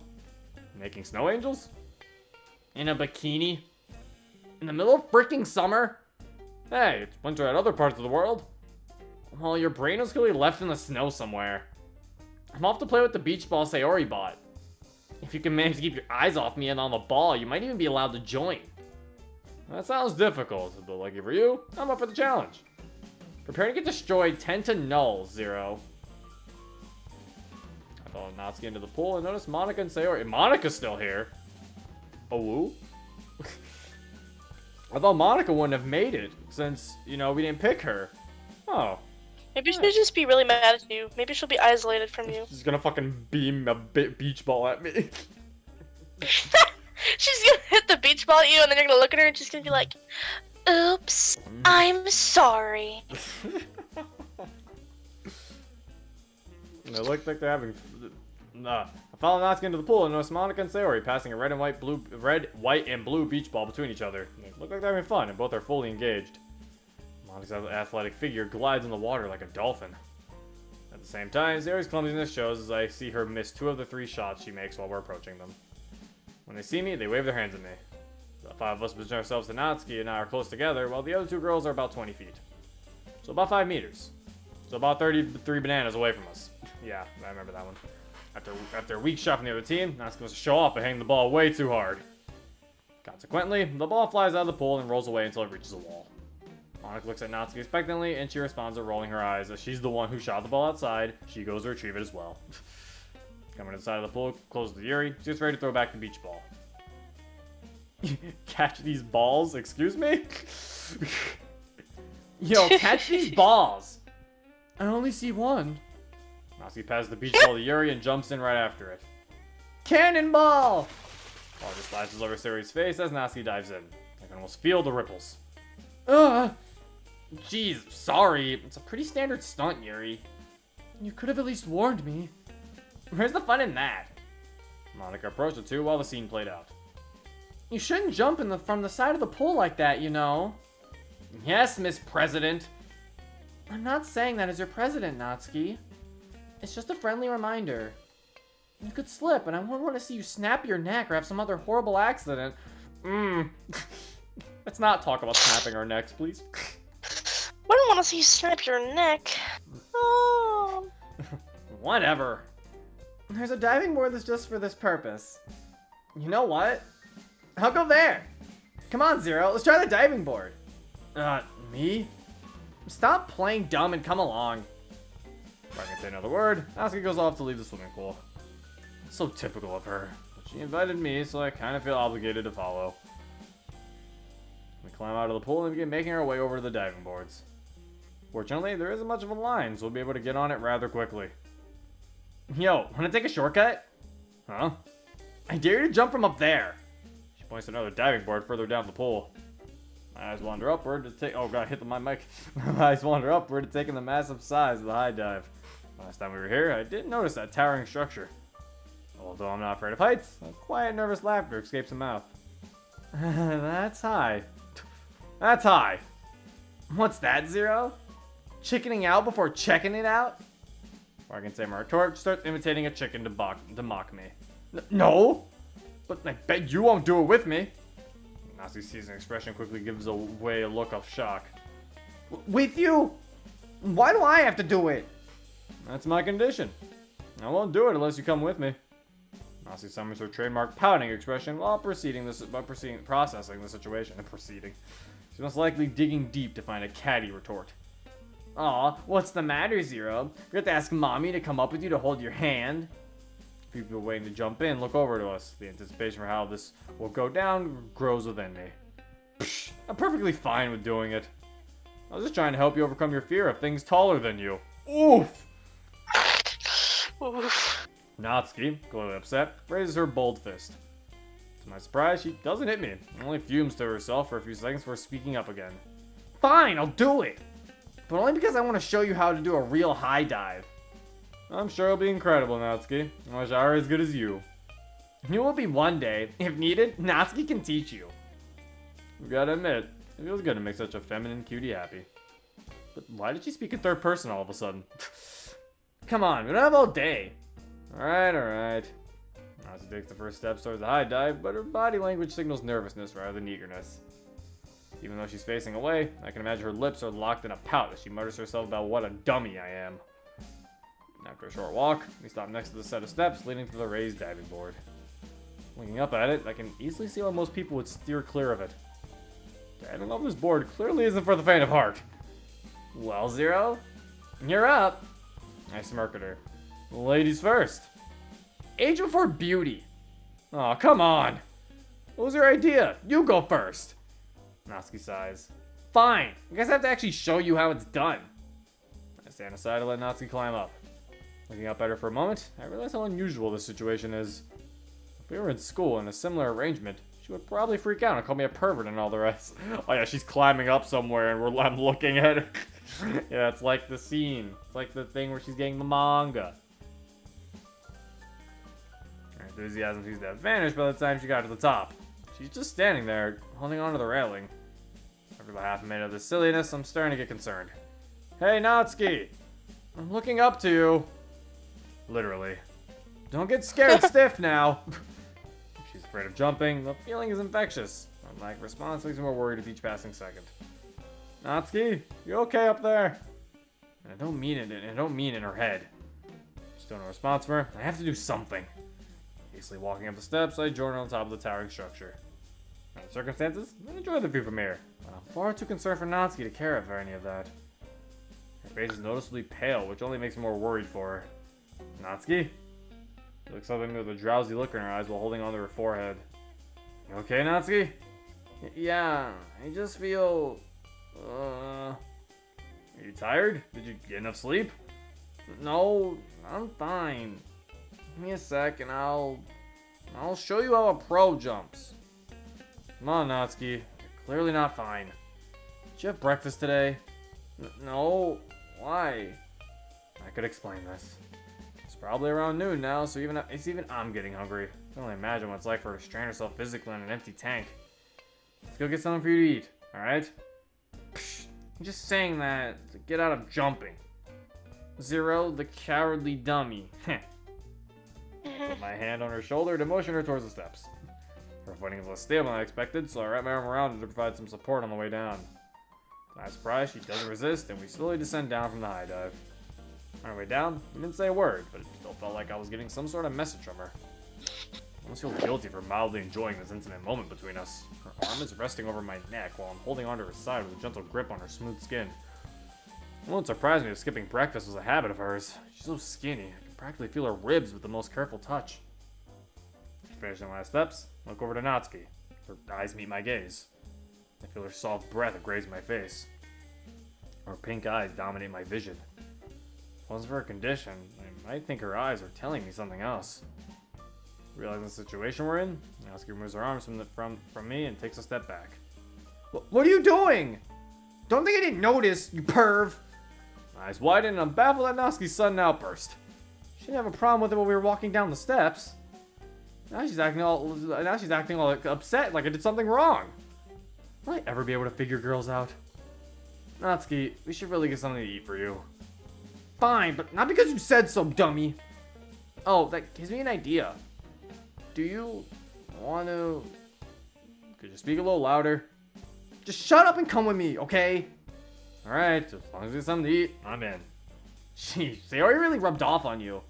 Making snow angels? In a bikini? In the middle of freaking summer? Hey, it's winter at other parts of the world. Well, your brain was clearly left in the snow somewhere. I'm off to play with the beach ball Sayori bought. If you can manage to keep your eyes off me and on the ball, you might even be allowed to join. That sounds difficult, but lucky for you, I'm up for the challenge. Prepare to get destroyed 10 to 0. I felt Follow Natsuki into the pool and notice Monica and Sayori. Monica's still here. Oh, woo? I thought Monica wouldn't have made it since, we didn't pick her. Oh. Maybe she'll just be really mad at you. Maybe she'll be isolated from you. She's gonna fucking beam a beach ball at me. She's gonna hit the beach ball at you, and then you're gonna look at her and she's gonna be like, "Oops, I'm sorry." They look like they're having. I follow Natsuki into the pool and notice Monica and Sayori passing a red, white, and blue beach ball between each other. They look like they're having fun, and both are fully engaged. Monica's athletic figure glides in the water like a dolphin. At the same time, Sayori's clumsiness shows as I see her miss 2 of the 3 shots she makes while we're approaching them. When they see me, they wave their hands at me. The 5 of us position ourselves to Natsuki and I are close together, while the other 2 girls are about 20 feet. So about 5 meters. So about 33 bananas away from us. Yeah, I remember that one. After a weak shot from the other team, Natsuki wants to show off by hitting the ball way too hard. Consequently, the ball flies out of the pool and rolls away until it reaches a wall. Monica looks at Natsuki expectantly, and she responds by rolling her eyes. As she's the one who shot the ball outside, she goes to retrieve it as well. Coming to the side of the pool, close to Yuri, she's ready to throw back the beach ball. Catch these balls? Excuse me? Yo, catch these balls! I only see one. Natsuki passes the beach ball to Yuri and jumps in right after it. Cannonball! Ball just flashes over Sayori's face as Natsuki dives in. I can almost feel the ripples. Jeez, sorry. It's a pretty standard stunt, Yuri. You could have at least warned me. Where's the fun in that? Monica approached the 2 while the scene played out. You shouldn't jump from the side of the pool like that, you know. Yes, Miss President. I'm not saying that as your president, Natsuki. It's just a friendly reminder. You could slip, and I wouldn't want to see you snap your neck or have some other horrible accident. Let's not talk about snapping our necks, please. Wouldn't want to see you snap your neck. Oh. Whatever. There's a diving board that's just for this purpose. You know what? I'll go there. Come on, Zero. Let's try the diving board. Me? Stop playing dumb and come along. If I can say another word, Natsuki goes off to leave the swimming pool. It's so typical of her. But she invited me, so I kind of feel obligated to follow. We climb out of the pool and begin making our way over to the diving boards. Fortunately, there isn't much of a line, so we'll be able to get on it rather quickly. Yo, wanna take a shortcut? Huh? I dare you to jump from up there. She points to another diving board further down the pool. My eyes wander upward to take. Oh god, hit my mic. My eyes wander upward to take in the massive size of the high dive. Last time we were here, I didn't notice that towering structure. Although I'm not afraid of heights, a quiet, nervous laughter escapes my mouth. That's high. That's high. What's that, Zero? Chickening out before checking it out? Or I can say my retort starts imitating a chicken to mock me. No! But I bet you won't do it with me. Natsuki sees an expression quickly gives away a look of shock. With you? Why do I have to do it? That's my condition. I won't do it unless you come with me. Natsuki summons her trademark pouting expression while processing the situation. She's most likely digging deep to find a catty retort. Aw, what's the matter, Zero? You have to ask Mommy to come up with you to hold your hand? People waiting to jump in look over to us. The anticipation for how this will go down grows within me. Psh, I'm perfectly fine with doing it. I was just trying to help you overcome your fear of things taller than you. Oof! Oof. Natsuki, clearly upset, raises her bold fist. To my surprise, she doesn't hit me. Only fumes to herself for a few seconds before speaking up again. Fine, I'll do it! But only because I want to show you how to do a real high dive. I'm sure it'll be incredible, Natsuki. I wish I were as good as you. You will be one day. If needed, Natsuki can teach you. You gotta admit, it feels good to make such a feminine cutie happy. But why did she speak in third person all of a sudden? Come on, we don't have all day. Alright. Natsuki takes the first steps towards the high dive, but her body language signals nervousness rather than eagerness. Even though she's facing away, I can imagine her lips are locked in a pout as she mutters to herself about what a dummy I am. After a short walk, we stop next to the set of steps leading to the raised diving board. Looking up at it, I can easily see why most people would steer clear of it. Diving off this board clearly isn't for the faint of heart. Well, Zero, you're up. I smirk at her. Ladies first. Age before beauty. Oh, come on. What was your idea? You go first. Natsuki sighs. Fine. I guess I have to actually show you how it's done. I stand aside to let Natsuki climb up. Looking up at her for a moment, I realize how unusual this situation is. If we were in school in a similar arrangement, she would probably freak out and call me a pervert and all the rest. Oh yeah, she's climbing up somewhere and I'm looking at her. Yeah, it's like the scene. It's like the thing where she's getting the manga. Her enthusiasm seems to have vanished by the time she got to the top. She's just standing there, holding onto the railing. After about half a minute of this silliness, I'm starting to get concerned. Hey, Natsuki! I'm looking up to you. Literally. Don't get scared stiff now. She's afraid of jumping. The feeling is infectious. My lack of response makes me more worried with each passing second. Natsuki, you okay up there? And I don't mean it. I don't mean in her head. Still no response from her. I have to do something. Hastily walking up the steps, I join her on top of the towering structure. Under the circumstances, I enjoy the view from here. But I'm far too concerned for Natsuki to care for any of that. Her face is noticeably pale, which only makes me more worried for her. Natsuki? She looks up at me with a drowsy look in her eyes while holding onto her forehead. You okay, Natsuki? Yeah, I just feel... Are you tired? Did you get enough sleep? No, I'm fine. Give me a sec and I'll show you how a pro jumps. Come on, Natsuki. You're clearly not fine. Did you have breakfast today? No. Why? I could explain this. It's probably around noon now, so even I'm getting hungry. I can only imagine what it's like for her to strain herself physically on an empty tank. Let's go get something for you to eat, alright? I'm just saying that to get out of jumping. Zero, the cowardly dummy. Put my hand on her shoulder to motion her towards the steps. Her footing is less stable than I expected, so I wrap my arm around her to provide some support on the way down. To my surprise, she doesn't resist, and we slowly descend down from the high dive. On our way down, we didn't say a word, but it still felt like I was getting some sort of message from her. I almost feel guilty for mildly enjoying this intimate moment between us. Her arm is resting over my neck while I'm holding onto her side with a gentle grip on her smooth skin. It won't surprise me if skipping breakfast was a habit of hers. She's so skinny, I can practically feel her ribs with the most careful touch. Finishing my steps, I look over to Natsuki. Her eyes meet my gaze. I feel her soft breath graze my face. Her pink eyes dominate my vision. If it wasn't for her condition, I might think her eyes are telling me something else. Realizing the situation we're in, Natsuki removes her arms from me and takes a step back. What are you doing? Don't think I didn't notice, you perv! My eyes widen and I'm baffled at Natsuki's sudden outburst. She didn't have a problem with it when we were walking down the steps. Now she's acting all upset, like I did something wrong. Will I ever be able to figure girls out? Natsuki, we should really get something to eat for you. Fine, but not because you said so, dummy. Oh, that gives me an idea. Do you want to... Could you speak a little louder? Just shut up and come with me, okay? Alright, as long as there's something to eat, I'm in. Jeez, they already really rubbed off on you.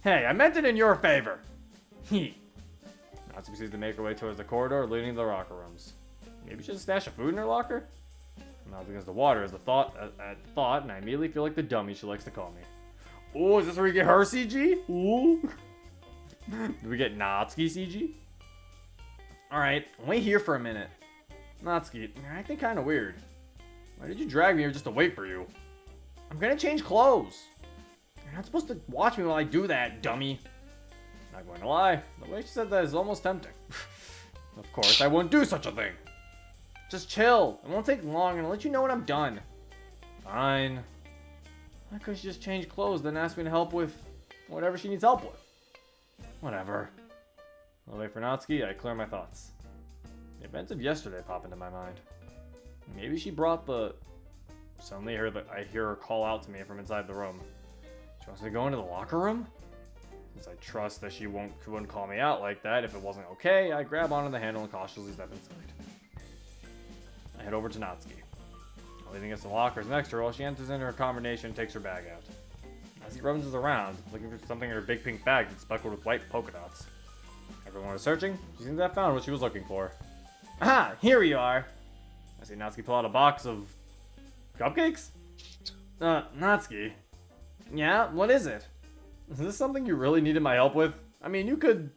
Hey, I meant it in your favor. Natsuki proceeds to make her way towards the corridor leading to the locker rooms. Maybe she has a stash of food in her locker? Not against the water as the thought, and I immediately feel like the dummy she likes to call me. Ooh, is this where we get her CG? Ooh. Do we get Natsuki CG? Alright, wait here for a minute. Natsuki, you're acting kind of weird. Why did you drag me here just to wait for you? I'm gonna change clothes. You're not supposed to watch me while I do that, dummy. Not going to lie, the way she said that is almost tempting. Of course, I wouldn't do such a thing. Just chill. It won't take long, and I'll let you know when I'm done. Fine. Why couldn't she just change clothes, then ask me to help with whatever she needs help with? Whatever. I'll wait for Natsuki, I clear my thoughts. The events of yesterday pop into my mind. Maybe she brought the... Suddenly I hear her call out to me from inside the room. She wants me to go into the locker room? Since I trust that she wouldn't call me out like that if it wasn't okay, I grab onto the handle and cautiously step inside. I head over to Natsuki. Leaning against the lockers next to her while she enters into her combination and takes her bag out. As he rummages around, looking for something in her big pink bag that's speckled with white polka dots. Everyone was searching, she seems to have found what she was looking for. Aha! Here you are! I see Natsuki pull out a box of... cupcakes? Natsuki? Yeah, what is it? Is this something you really needed my help with? I mean, you could...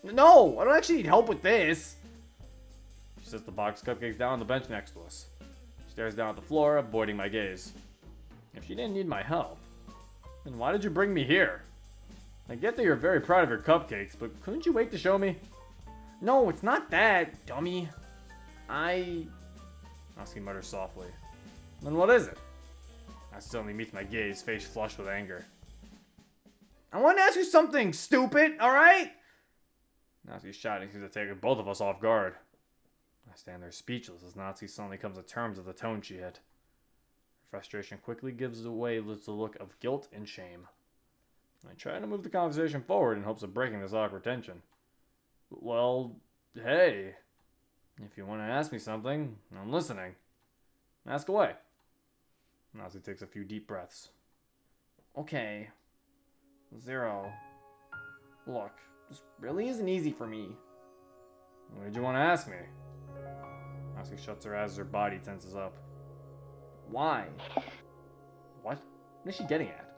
No, I don't actually need help with this. She sets the box of cupcakes down on the bench next to us. She stares down at the floor, avoiding my gaze. If she didn't need my help, then why did you bring me here? I get that you're very proud of your cupcakes, but couldn't you wait to show me? No, it's not that, dummy. Natsuki mutters softly. Then what is it? I suddenly meets my gaze, face flushed with anger. I want to ask you something, stupid, alright? Natsuki's shouting seems to take both of us off guard. I stand there speechless as Natsuki suddenly comes to terms with the tone she hit. Her frustration quickly gives away the look of guilt and shame. I try to move the conversation forward in hopes of breaking this awkward tension. Well, hey. If you want to ask me something, I'm listening. Ask away. Natsuki takes a few deep breaths. Okay. Zero. Look, this really isn't easy for me. What did you want to ask me? Natsuki shuts her eyes as her body tenses up. Why? What? What is she getting at?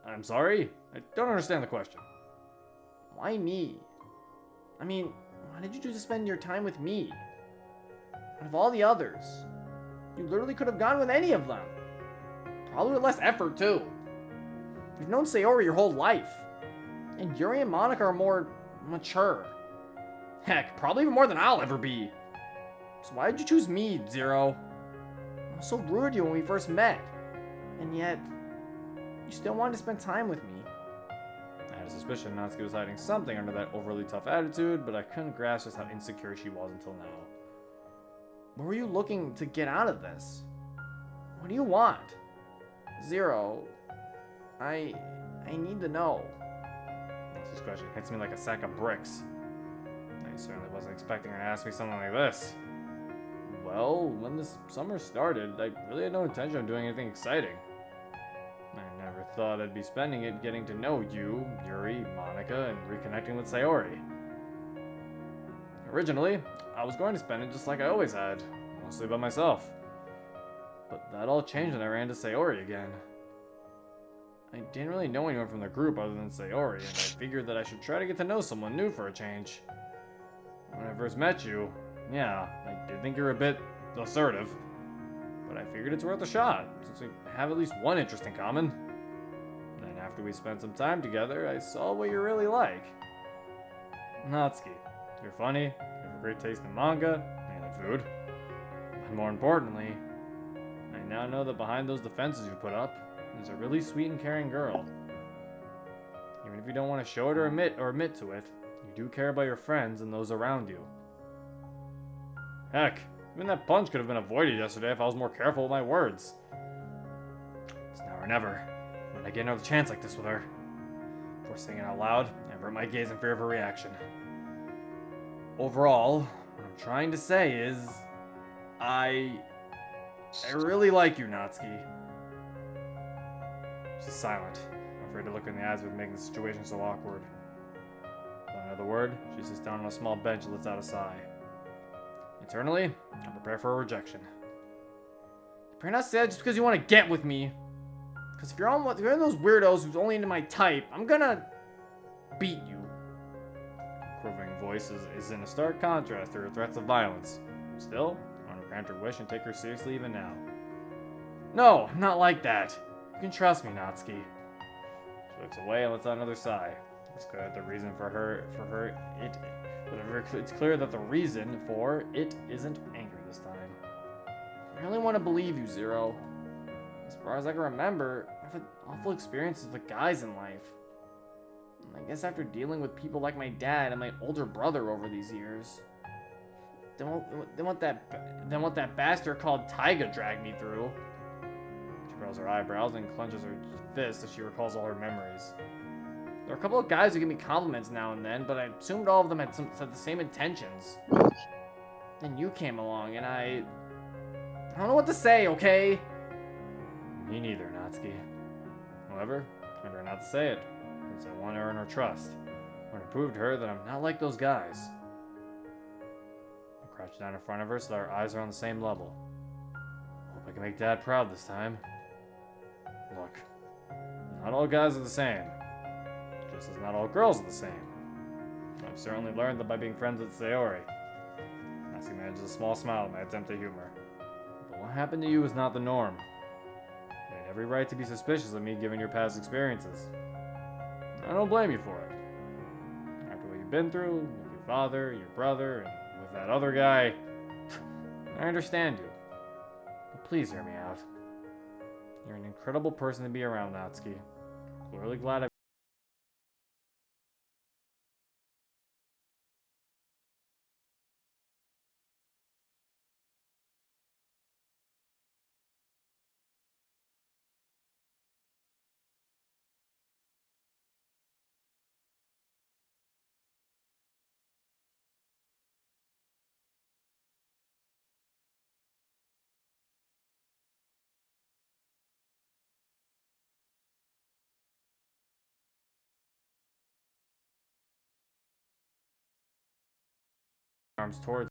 I'm sorry? I don't understand the question. Why me? I mean, why did you choose to spend your time with me? Out of all the others, you literally could have gone with any of them. Probably with less effort, too. You've known Sayori your whole life. And Yuri and Monica are more mature. Heck, probably even more than I'll ever be. So why did you choose me, Zero? I was so rude to you when we first met. And yet, you still wanted to spend time with me. I had a suspicion Natsuki was hiding something under that overly tough attitude, but I couldn't grasp just how insecure she was until now. What were you looking to get out of this? What do you want? Zero. I need to know. This question hits me like a sack of bricks. I certainly wasn't expecting her to ask me something like this. Well, when this summer started, I really had no intention of doing anything exciting. I never thought I'd be spending it getting to know you, Yuri, Monica, and reconnecting with Sayori. Originally, I was going to spend it just like I always had, mostly by myself. But that all changed when I ran into Sayori again. I didn't really know anyone from the group other than Sayori, and I figured that I should try to get to know someone new for a change. When I first met you, yeah, I did think you were a bit assertive, but I figured it's worth a shot, since we have at least one interest in common. Then after we spent some time together, I saw what you're really like. Natsuki, you're funny, you have a great taste in manga, and in food. But more importantly, I now know that behind those defenses you put up, is a really sweet and caring girl. Even if you don't want to show it or admit to it, you do care about your friends and those around you. Heck, even that punch could have been avoided yesterday if I was more careful with my words. It's now or never. When I get another chance like this with her. Before saying it out loud, I avert my gaze in fear of her reaction. Overall, what I'm trying to say is, I really like you, Natsuki. She's silent, afraid to look in the eyes with making the situation so awkward. Without another word, she sits down on a small bench and lets out a sigh. Internally, I prepare for a rejection. You better not say that just because you want to get with me. Because if you're one of those weirdos who's only into my type, I'm gonna beat you. Her quivering voice is in a stark contrast to her threats of violence. Still, I want to grant her wish and take her seriously even now. No, I'm not like that. You can trust me, Natsuki. She looks away and lets out another sigh. It's clear that the reason it's clear that the reason for it isn't anger this time. I really want to believe you, Zero. As far as I can remember, I've had awful experiences with guys in life. And I guess after dealing with people like my dad and my older brother over these years, then what that bastard called Taiga dragged me through. She curls her eyebrows and clenches her fist as she recalls all her memories. There are a couple of guys who give me compliments now and then, but I assumed all of them had the same intentions. Then you came along, and I don't know what to say, okay? Me neither, Natsuki. However, I told her not to say it, since I want to earn her trust. I want to prove to her that I'm not like those guys. I crouch down in front of her so that our eyes are on the same level. Hope I can make Dad proud this time. Look, not all guys are the same. Just as not all girls are the same. I've certainly learned that by being friends with Sayori. Natsuki manages a small smile at my attempt at humor. But what happened to you is not the norm. You had every right to be suspicious of me given your past experiences. I don't blame you for it. After what you've been through, with your father, your brother, and with that other guy, I understand you. But please hear me out. You're an incredible person to be around, Natsuki. I'm really glad I arms towards.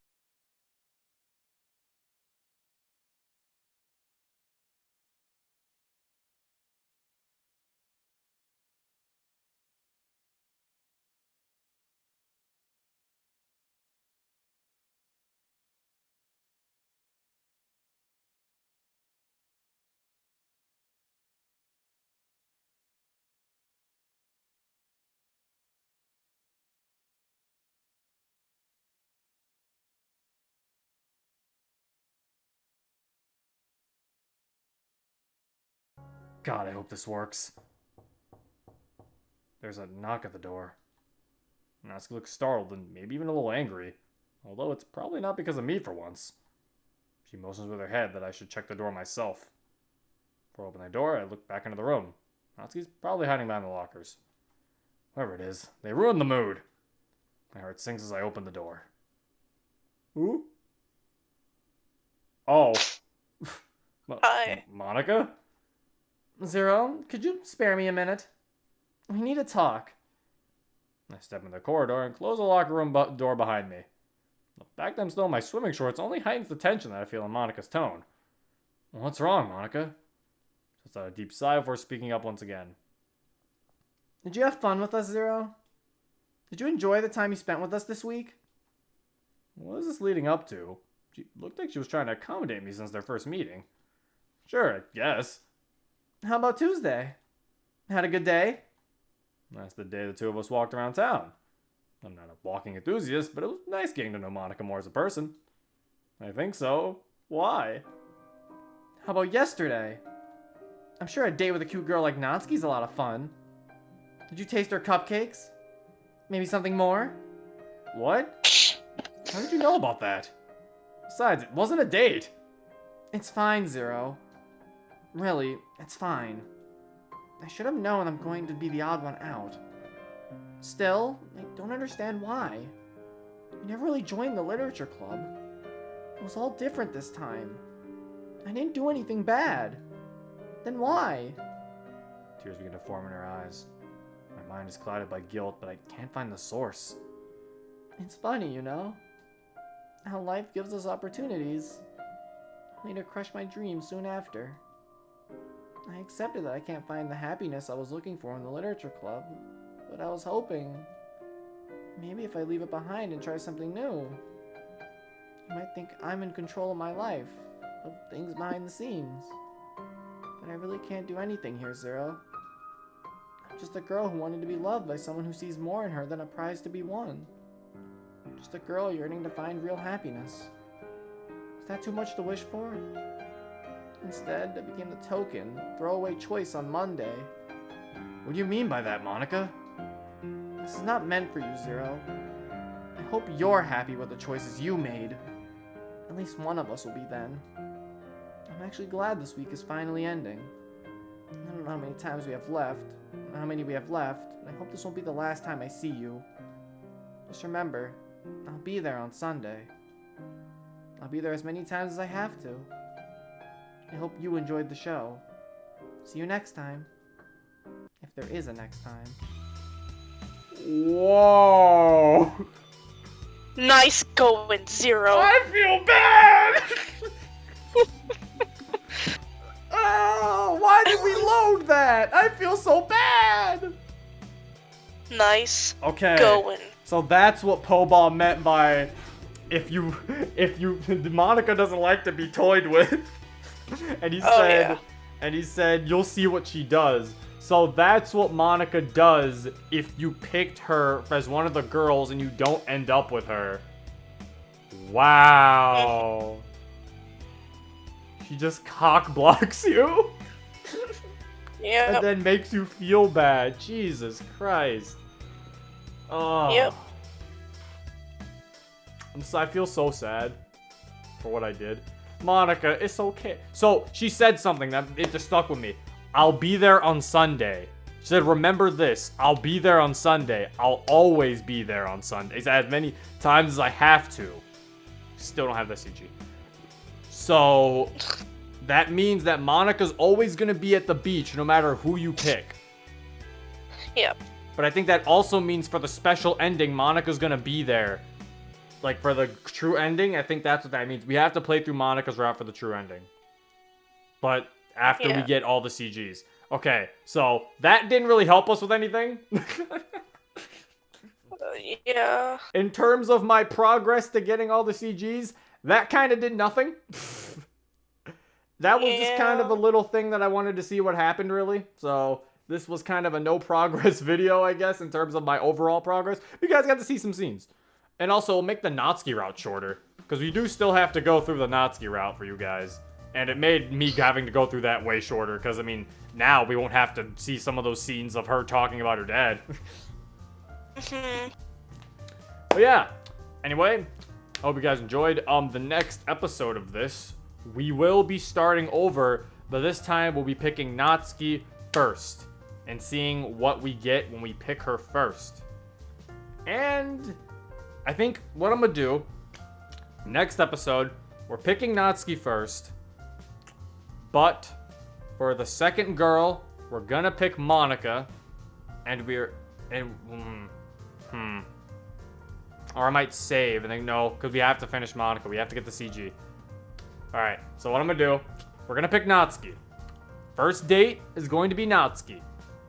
God, I hope this works. There's a knock at the door. Natsuki looks startled and maybe even a little angry, although it's probably not because of me for once. She motions with her head that I should check the door myself. Before I open the door, I look back into the room. Natsuki's probably hiding behind the lockers. Whoever it is, they ruined the mood. My heart sinks as I open the door. Who? Oh. Hi. Monica? Zero, could you spare me a minute? We need to talk. I step in the corridor and close the locker room door behind me. The fact that I'm still in my swimming shorts only heightens the tension that I feel in Monica's tone. What's wrong, Monica? Just a deep sigh before speaking up once again. Did you have fun with us, Zero? Did you enjoy the time you spent with us this week? What is this leading up to? She looked like she was trying to accommodate me since their first meeting. Sure, I guess. How about Tuesday? Had a good day? That's the day the two of us walked around town. I'm not a walking enthusiast, but it was nice getting to know Monica more as a person. I think so. Why? How about yesterday? I'm sure a date with a cute girl like Natsuki's a lot of fun. Did you taste her cupcakes? Maybe something more? What? How did you know about that? Besides, it wasn't a date. It's fine, Zero. Really, it's fine. I should have known I'm going to be the odd one out. Still, I don't understand why. You never really joined the literature club. It was all different this time. I didn't do anything bad. Then why? Tears begin to form in her eyes. My mind is clouded by guilt, but I can't find the source. It's funny, you know? How life gives us opportunities, only to crush my dreams soon after. I accepted that I can't find the happiness I was looking for in the literature club, but I was hoping maybe if I leave it behind and try something new, you might think I'm in control of my life, of things behind the scenes. But I really can't do anything here, Zero. I'm just a girl who wanted to be loved by someone who sees more in her than a prize to be won. Just a girl yearning to find real happiness. Is that too much to wish for? Instead, I became the token, throwaway choice on Monday. What do you mean by that, Monica? This is not meant for you, Zero. I hope you're happy with the choices you made. At least one of us will be then. I'm actually glad this week is finally ending. I don't know how many times we have left, how many we have left, and I hope this won't be the last time I see you. Just remember, I'll be there on Sunday. I'll be there as many times as I have to. I hope you enjoyed the show. See you next time. If there is a next time. Whoa! Nice going, Zero. I feel bad! Oh, why did we load that? I feel so bad! nice Okay. going. So that's what Pobal meant by if you Monica doesn't like to be toyed with. and he said you'll see what she does. So that's what Monica does if you picked her as one of the girls and you don't end up with her. Wow. She just cock blocks you. Yeah. And then makes you feel bad. Jesus Christ. Oh. Yep. I feel so sad for what I did. Monica, it's okay. So, she said something that it just stuck with me. I'll be there on Sunday. She said, remember this. I'll be there on Sunday. I'll always be there on Sundays as many times as I have to. Still don't have the CG. So, that means that Monica's always going to be at the beach no matter who you pick. Yep. But I think that also means for the special ending, Monica's going to be there. Like, for the true ending, I think that's what that means. We have to play through Monica's route for the true ending. But after we get all the CGs. Okay, so that didn't really help us with anything. Yeah. In terms of my progress to getting all the CGs, that kind of did nothing. That was just kind of a little thing that I wanted to see what happened, really. So, this was kind of a no progress video, I guess, in terms of my overall progress. You guys got to see some scenes. And also, we'll make the Natsuki route shorter. Because we do still have to go through the Natsuki route for you guys. And it made me having to go through that way shorter. Because, I mean, now we won't have to see some of those scenes of her talking about her dad. But yeah. Anyway, I hope you guys enjoyed. The next episode of this, we will be starting over. But this time, we'll be picking Natsuki first. And seeing what we get when we pick her first. And I think what I'm going to do, next episode, we're picking Natsuki first. But for the second girl, we're going to pick Monica. And or I might save and then no, because we have to finish Monica. We have to get the CG. Alright, so what I'm going to do, we're going to pick Natsuki. First date is going to be Natsuki.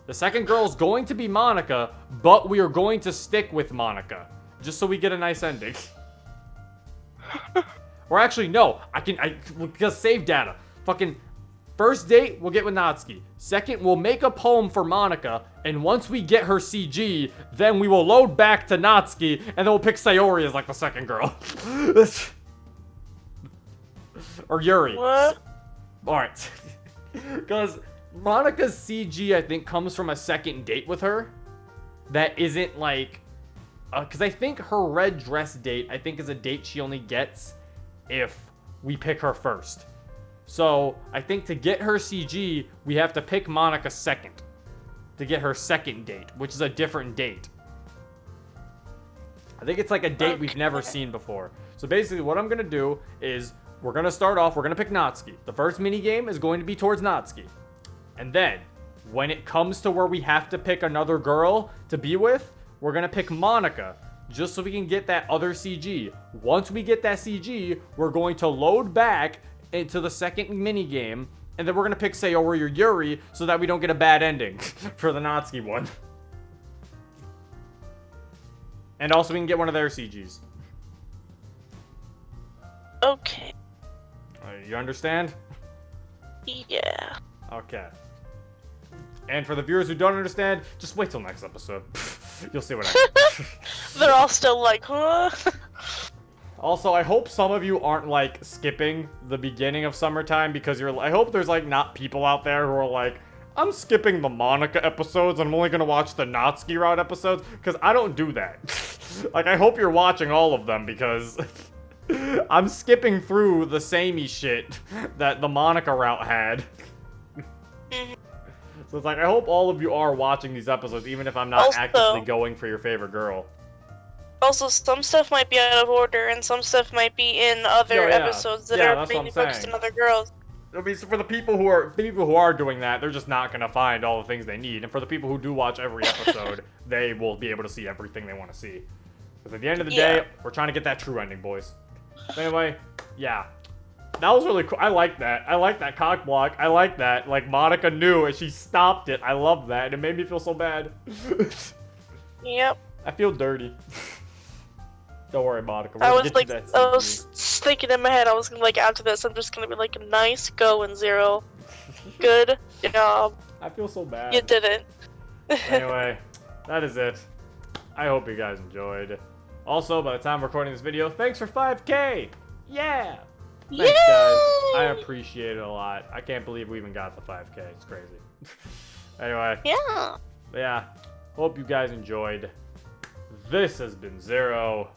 The second girl is going to be Monica, but we are going to stick with Monica. Just so we get a nice ending. Or actually, no. Because save data. Fucking first date, we'll get with Natsuki. Second, we'll make a poem for Monica. And once we get her CG, then we will load back to Natsuki. And then we'll pick Sayori as like the second girl. Or Yuri. What? Alright. Because Monica's CG, I think, comes from a second date with her. That isn't like... Because I think her red dress date, I think, is a date she only gets if we pick her first. So, I think to get her CG, we have to pick Monica second. To get her second date, which is a different date. I think it's like a date we've never seen before. So basically, what I'm going to do is, we're going to start off, we're going to pick Natsuki. The first minigame is going to be towards Natsuki. And then, when it comes to where we have to pick another girl to be with, we're going to pick Monica, just so we can get that other CG. Once we get that CG, we're going to load back into the second minigame, and then we're going to pick Sayori or Yuri, so that we don't get a bad ending for the Natsuki one. And also we can get one of their CGs. Okay. You understand? Yeah. Okay. And for the viewers who don't understand, just wait till next episode. You'll see what I mean. They're all still like, huh? Also, I hope some of you aren't, like, skipping the beginning of SummerTime because I hope there's, like, not people out there who are like, I'm skipping the Monica episodes and I'm only gonna watch the Natsuki route episodes, because I don't do that. Like, I hope you're watching all of them because I'm skipping through the samey shit that the Monica route had. So it's like, I hope all of you are watching these episodes, even if I'm not Also, actively going for your favorite girl. Also, some stuff might be out of order, and some stuff might be in other episodes that are mainly focused on other girls. I mean, so for the people who are doing that, they're just not gonna find all the things they need. And for the people who do watch every episode, they will be able to see everything they want to see. Because at the end of the day, we're trying to get that true ending, boys. So anyway, yeah. That was really cool. I like that. I like that cock block. I like that. Like, Monica knew and she stopped it. I love that. And it made me feel so bad. Yep. I feel dirty. Don't worry, Monica. I We'll was get like, you that I CD. was thinking in my head, I was gonna like after this, I'm just gonna be like, nice going, Zero. Good job. I feel so bad. You did it. Anyway, that is it. I hope you guys enjoyed. Also, by the time I'm recording this video, thanks for 5K! Yeah! Thanks, guys. I appreciate it a lot. I can't believe we even got the 5K. It's crazy. Anyway. Yeah. Hope you guys enjoyed. This has been Zero.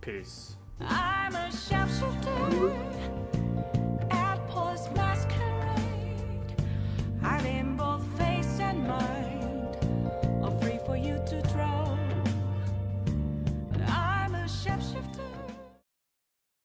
Peace. I'm a sharpshooter.